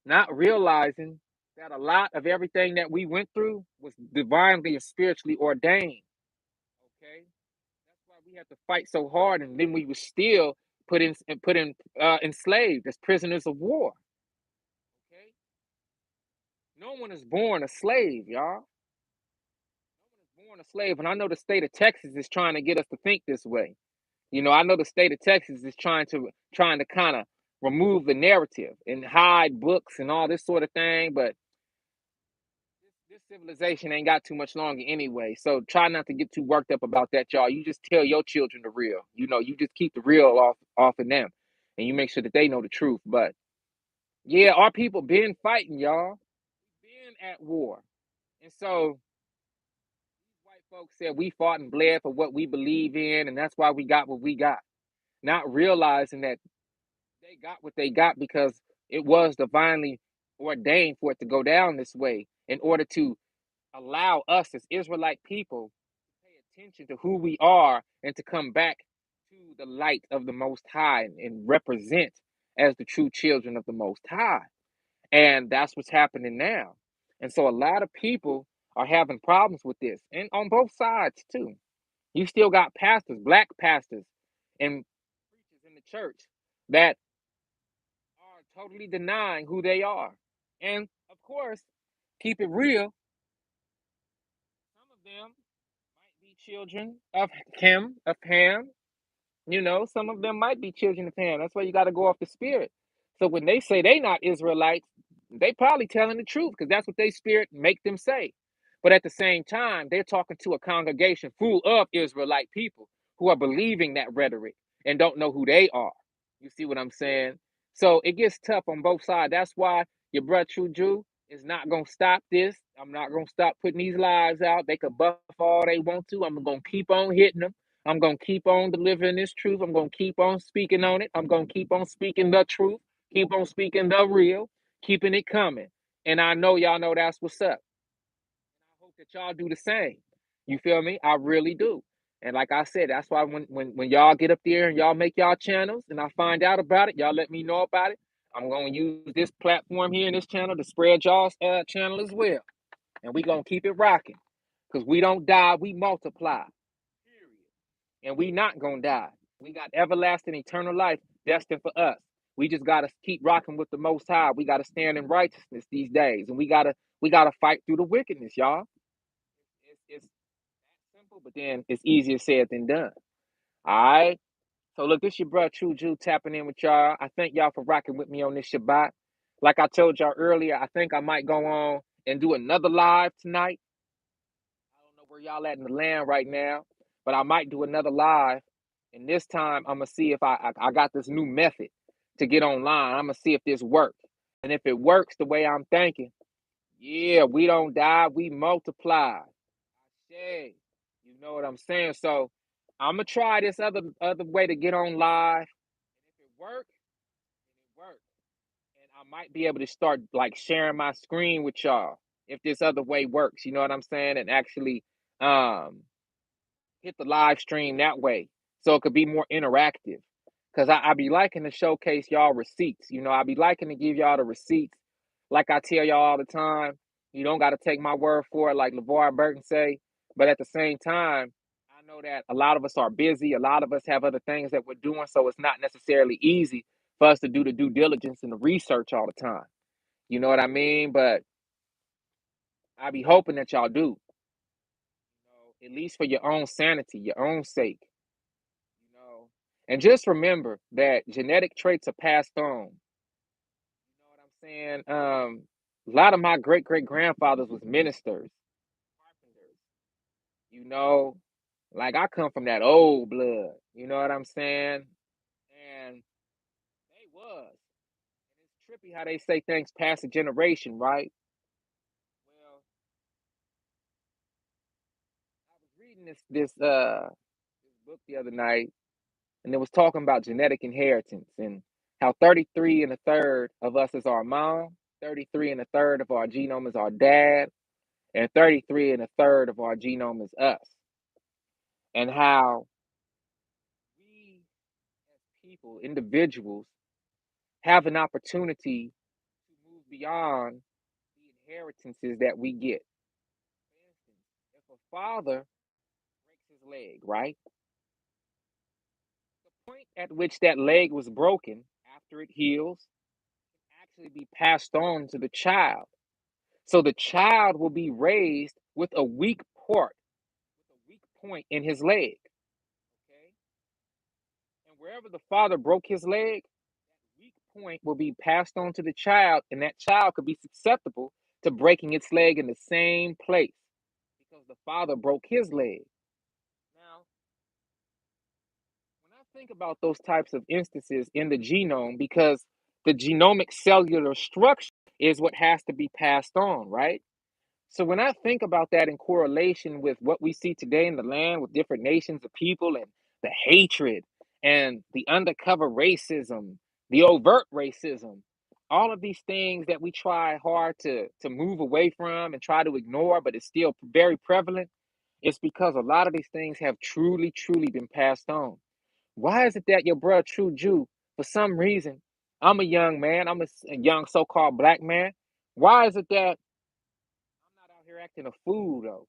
not realizing that a lot of everything that we went through was divinely and spiritually ordained. Okay. That's why we had to fight so hard, and then we were still put in enslaved as prisoners of war. Okay, no one is born a slave, y'all. Born a slave, and I know the state of Texas is trying to get us to think this way. I know the state of Texas is trying to kind of remove the narrative and hide books and all this sort of thing, but this civilization ain't got too much longer anyway. So try not to get too worked up about that, y'all. You just tell your children the real. You just keep the real off of them, and you make sure that they know the truth. But yeah, our people been fighting, y'all. Been at war, and so white folks said we fought and bled for what we believe in, and that's why we got what we got. Not realizing that they got what they got because it was divinely ordained for it to go down this way in order to allow us as Israelite people to pay attention to who we are and to come back to the light of the Most High and represent as the true children of the Most High. And that's what's happening now. And so a lot of people are having problems with this, and on both sides too. You still got pastors, black pastors, and preachers in the church that are totally denying who they are. And of course, keep it real, some of them might be children of Ham. Some of them might be children of Ham. That's why you got to go off the spirit. So when they say they not Israelites, they probably telling the truth because that's what they spirit make them say. But at the same time, they're talking to a congregation full of Israelite people who are believing that rhetoric and don't know who they are. You see what I'm saying? So it gets tough on both sides. That's why your brother True Jew is not gonna stop this. I'm not gonna stop putting these lives out. They could buff all they want to. I'm gonna keep on hitting them. I'm going to keep on delivering this truth. I'm going to keep on speaking on it. I'm going to keep on speaking the truth, keep on speaking the real, keeping it coming. And I know y'all know that's what's up. I hope that y'all do the same. You feel me? I really do. And like I said, that's why when y'all get up there and y'all make y'all channels and I find out about it, y'all let me know about it. I'm going to use this platform here in this channel to spread y'all's channel as well. And we going to keep it rocking because we don't die, we multiply. And we not gonna die. We got everlasting eternal life destined for us. We just gotta keep rocking with the Most High. We gotta stand in righteousness these days, and we gotta fight through the wickedness, y'all. It's simple, but then it's easier said than done. All right. So look, this your brother True Jew tapping in with y'all. I thank y'all for rocking with me on this Shabbat. Like I told y'all earlier, I think I might go on and do another live tonight. I don't know where y'all at in the land right now, but I might do another live. And this time I'm gonna see if I got this new method to get online. I'm gonna see if this works. And if it works the way I'm thinking, yeah, we don't die, we multiply. Hey, you know what I'm saying? So I'm gonna try this other way to get on live. If it works, it works. And I might be able to start like sharing my screen with y'all if this other way works. You know what I'm saying? And actually um hit the live stream that way so it could be more interactive. Cause I be liking to showcase y'all receipts. I be liking to give y'all the receipts. Like I tell y'all all the time, you don't gotta take my word for it, like LeVar Burton say. But at the same time, I know that a lot of us are busy, a lot of us have other things that we're doing, so it's not necessarily easy for us to do the due diligence and the research all the time. You know what I mean? But I be hoping that y'all do, at least for your own sanity, your own sake. You know. And just remember that genetic traits are passed on. You know what I'm saying? A lot of my great great grandfathers was ministers, carpenters. You know, like I come from that old blood. You know what I'm saying? And they was. And it's trippy how they say things pass a generation, right? Well, I was reading this book the other night, and it was talking about genetic inheritance and how 33 and a third of us is our mom, 33 and a third of our genome is our dad, and 33 and a third of our genome is us. And how we as people, individuals, have an opportunity to move beyond the inheritances that we get. For instance, if a father breaks his leg, right? Point at which that leg was broken, after it heals, actually be passed on to the child. So the child will be raised with a weak part, with a weak point in his leg. Okay? And wherever the father broke his leg, weak point will be passed on to the child, and that child could be susceptible to breaking its leg in the same place because the father broke his leg. Now, when I think about those types of instances in the genome, because the genomic cellular structure is what has to be passed on, right? So when I think about that in correlation with what we see today in the land with different nations of people and the hatred and the undercover racism, the overt racism, all of these things that we try hard to move away from and try to ignore, but it's still very prevalent, it's because a lot of these things have truly, truly been passed on. Why is it that your brother, True Jew, for some reason, I'm a young man, a young so-called black man. Why is it that I'm not out here acting a fool though?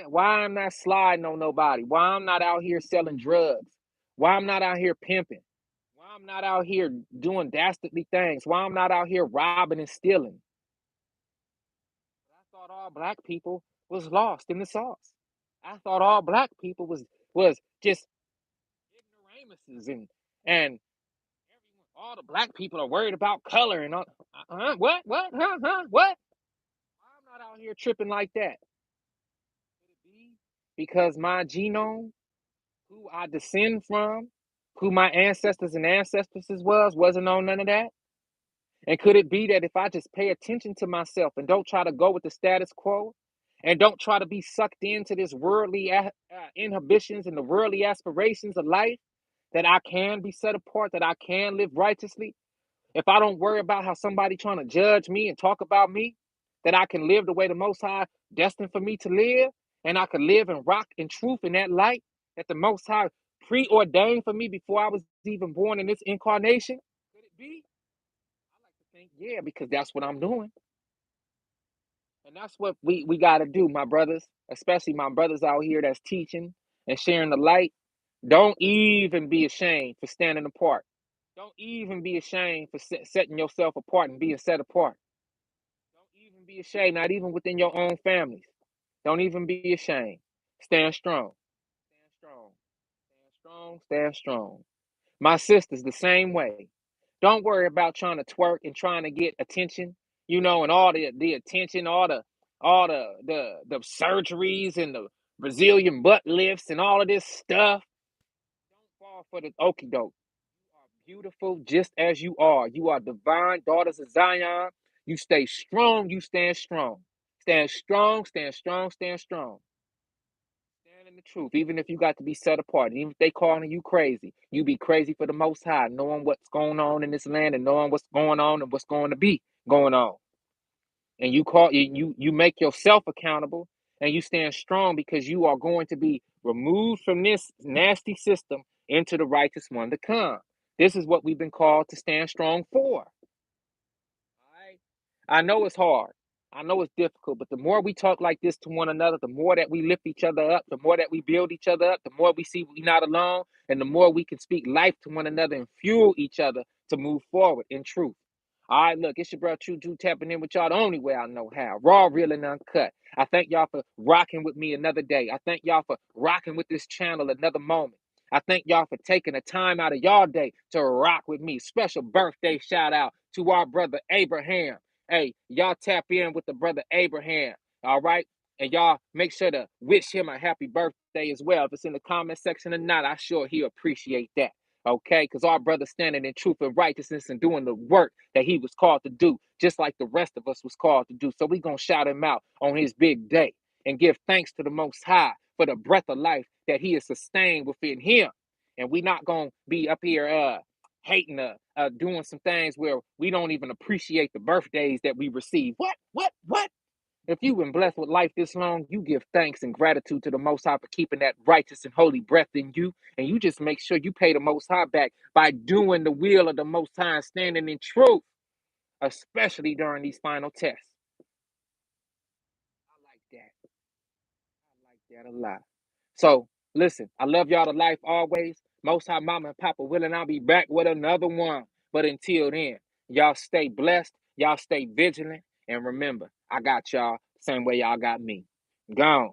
Why I'm not sliding on nobody? Why I'm not out here selling drugs? Why I'm not out here pimping? Why I'm not out here doing dastardly things? Why I'm not out here robbing and stealing? I thought all black people was lost in the sauce. I thought all black people was just ignoramuses and all the black people are worried about color and all. What? What? I'm not out here tripping like that. Could it be because my genome, who I descend from, who my ancestors and ancestresses wasn't on none of that? And could it be that if I just pay attention to myself and don't try to go with the status quo and don't try to be sucked into this worldly inhibitions and the worldly aspirations of life, that I can be set apart, that I can live righteously? If I don't worry about how somebody trying to judge me and talk about me, that I can live the way the Most High destined for me to live, and I can live and rock in truth in that light that the Most High preordained for me before I was even born in this incarnation? Could it be? I like to think, yeah, because that's what I'm doing. And that's what we got to do, my brothers, especially my brothers out here that's teaching and sharing the light. Don't even be ashamed for standing apart. Don't even be ashamed for setting yourself apart and being set apart. Don't even be ashamed, not even within your own families. Don't even be ashamed. Stand strong. Stand strong. Stand strong. Stand strong. My sisters, the same way. Don't worry about trying to twerk and trying to get attention, and all the attention, all the surgeries and the Brazilian butt lifts and all of this stuff. Don't fall for the okie doke. You are beautiful just as you are. You are divine daughters of Zion. You stay strong. You stand strong. Stand strong. Stand strong. Stand strong. Stand in the truth. Even if you got to be set apart, even if they calling you crazy, you be crazy for the Most High, knowing what's going on in this land and knowing what's going on and what's going to be going on. And you make yourself accountable and you stand strong because you are going to be removed from this nasty system into the righteous one to come. This is what we've been called to stand strong for. Right? I know it's hard. I know it's difficult, but the more we talk like this to one another, the more that we lift each other up, the more that we build each other up, the more we see we're not alone, and the more we can speak life to one another and fuel each other to move forward in truth. All right, look, it's your brother True Jew tapping in with y'all the only way I know how. Raw, real, and uncut. I thank y'all for rocking with me another day. I thank y'all for rocking with this channel another moment. I thank y'all for taking the time out of y'all day to rock with me. Special birthday shout out to our brother Abraham. Hey, y'all tap in with the brother Abraham. All right. And y'all make sure to wish him a happy birthday as well. If it's in the comment section or not, I sure he'll appreciate that. Okay, because our brother standing in truth and righteousness and doing the work that he was called to do, just like the rest of us was called to do. So we're going to shout him out on his big day and give thanks to the Most High for the breath of life that he is sustained within him. And we're not going to be up here hating, doing some things where we don't even appreciate the birthdays that we receive. What? If you've been blessed with life this long, you give thanks and gratitude to the Most High for keeping that righteous and holy breath in you. And you just make sure you pay the Most High back by doing the will of the Most High and standing in truth, especially during these final tests. I like that. I like that a lot. So Listen, I love y'all to life always. Most High Mama and Papa willing, I'll be back with another one. But until then, y'all stay blessed. Y'all stay vigilant. And remember, I got y'all same way y'all got me. Gone.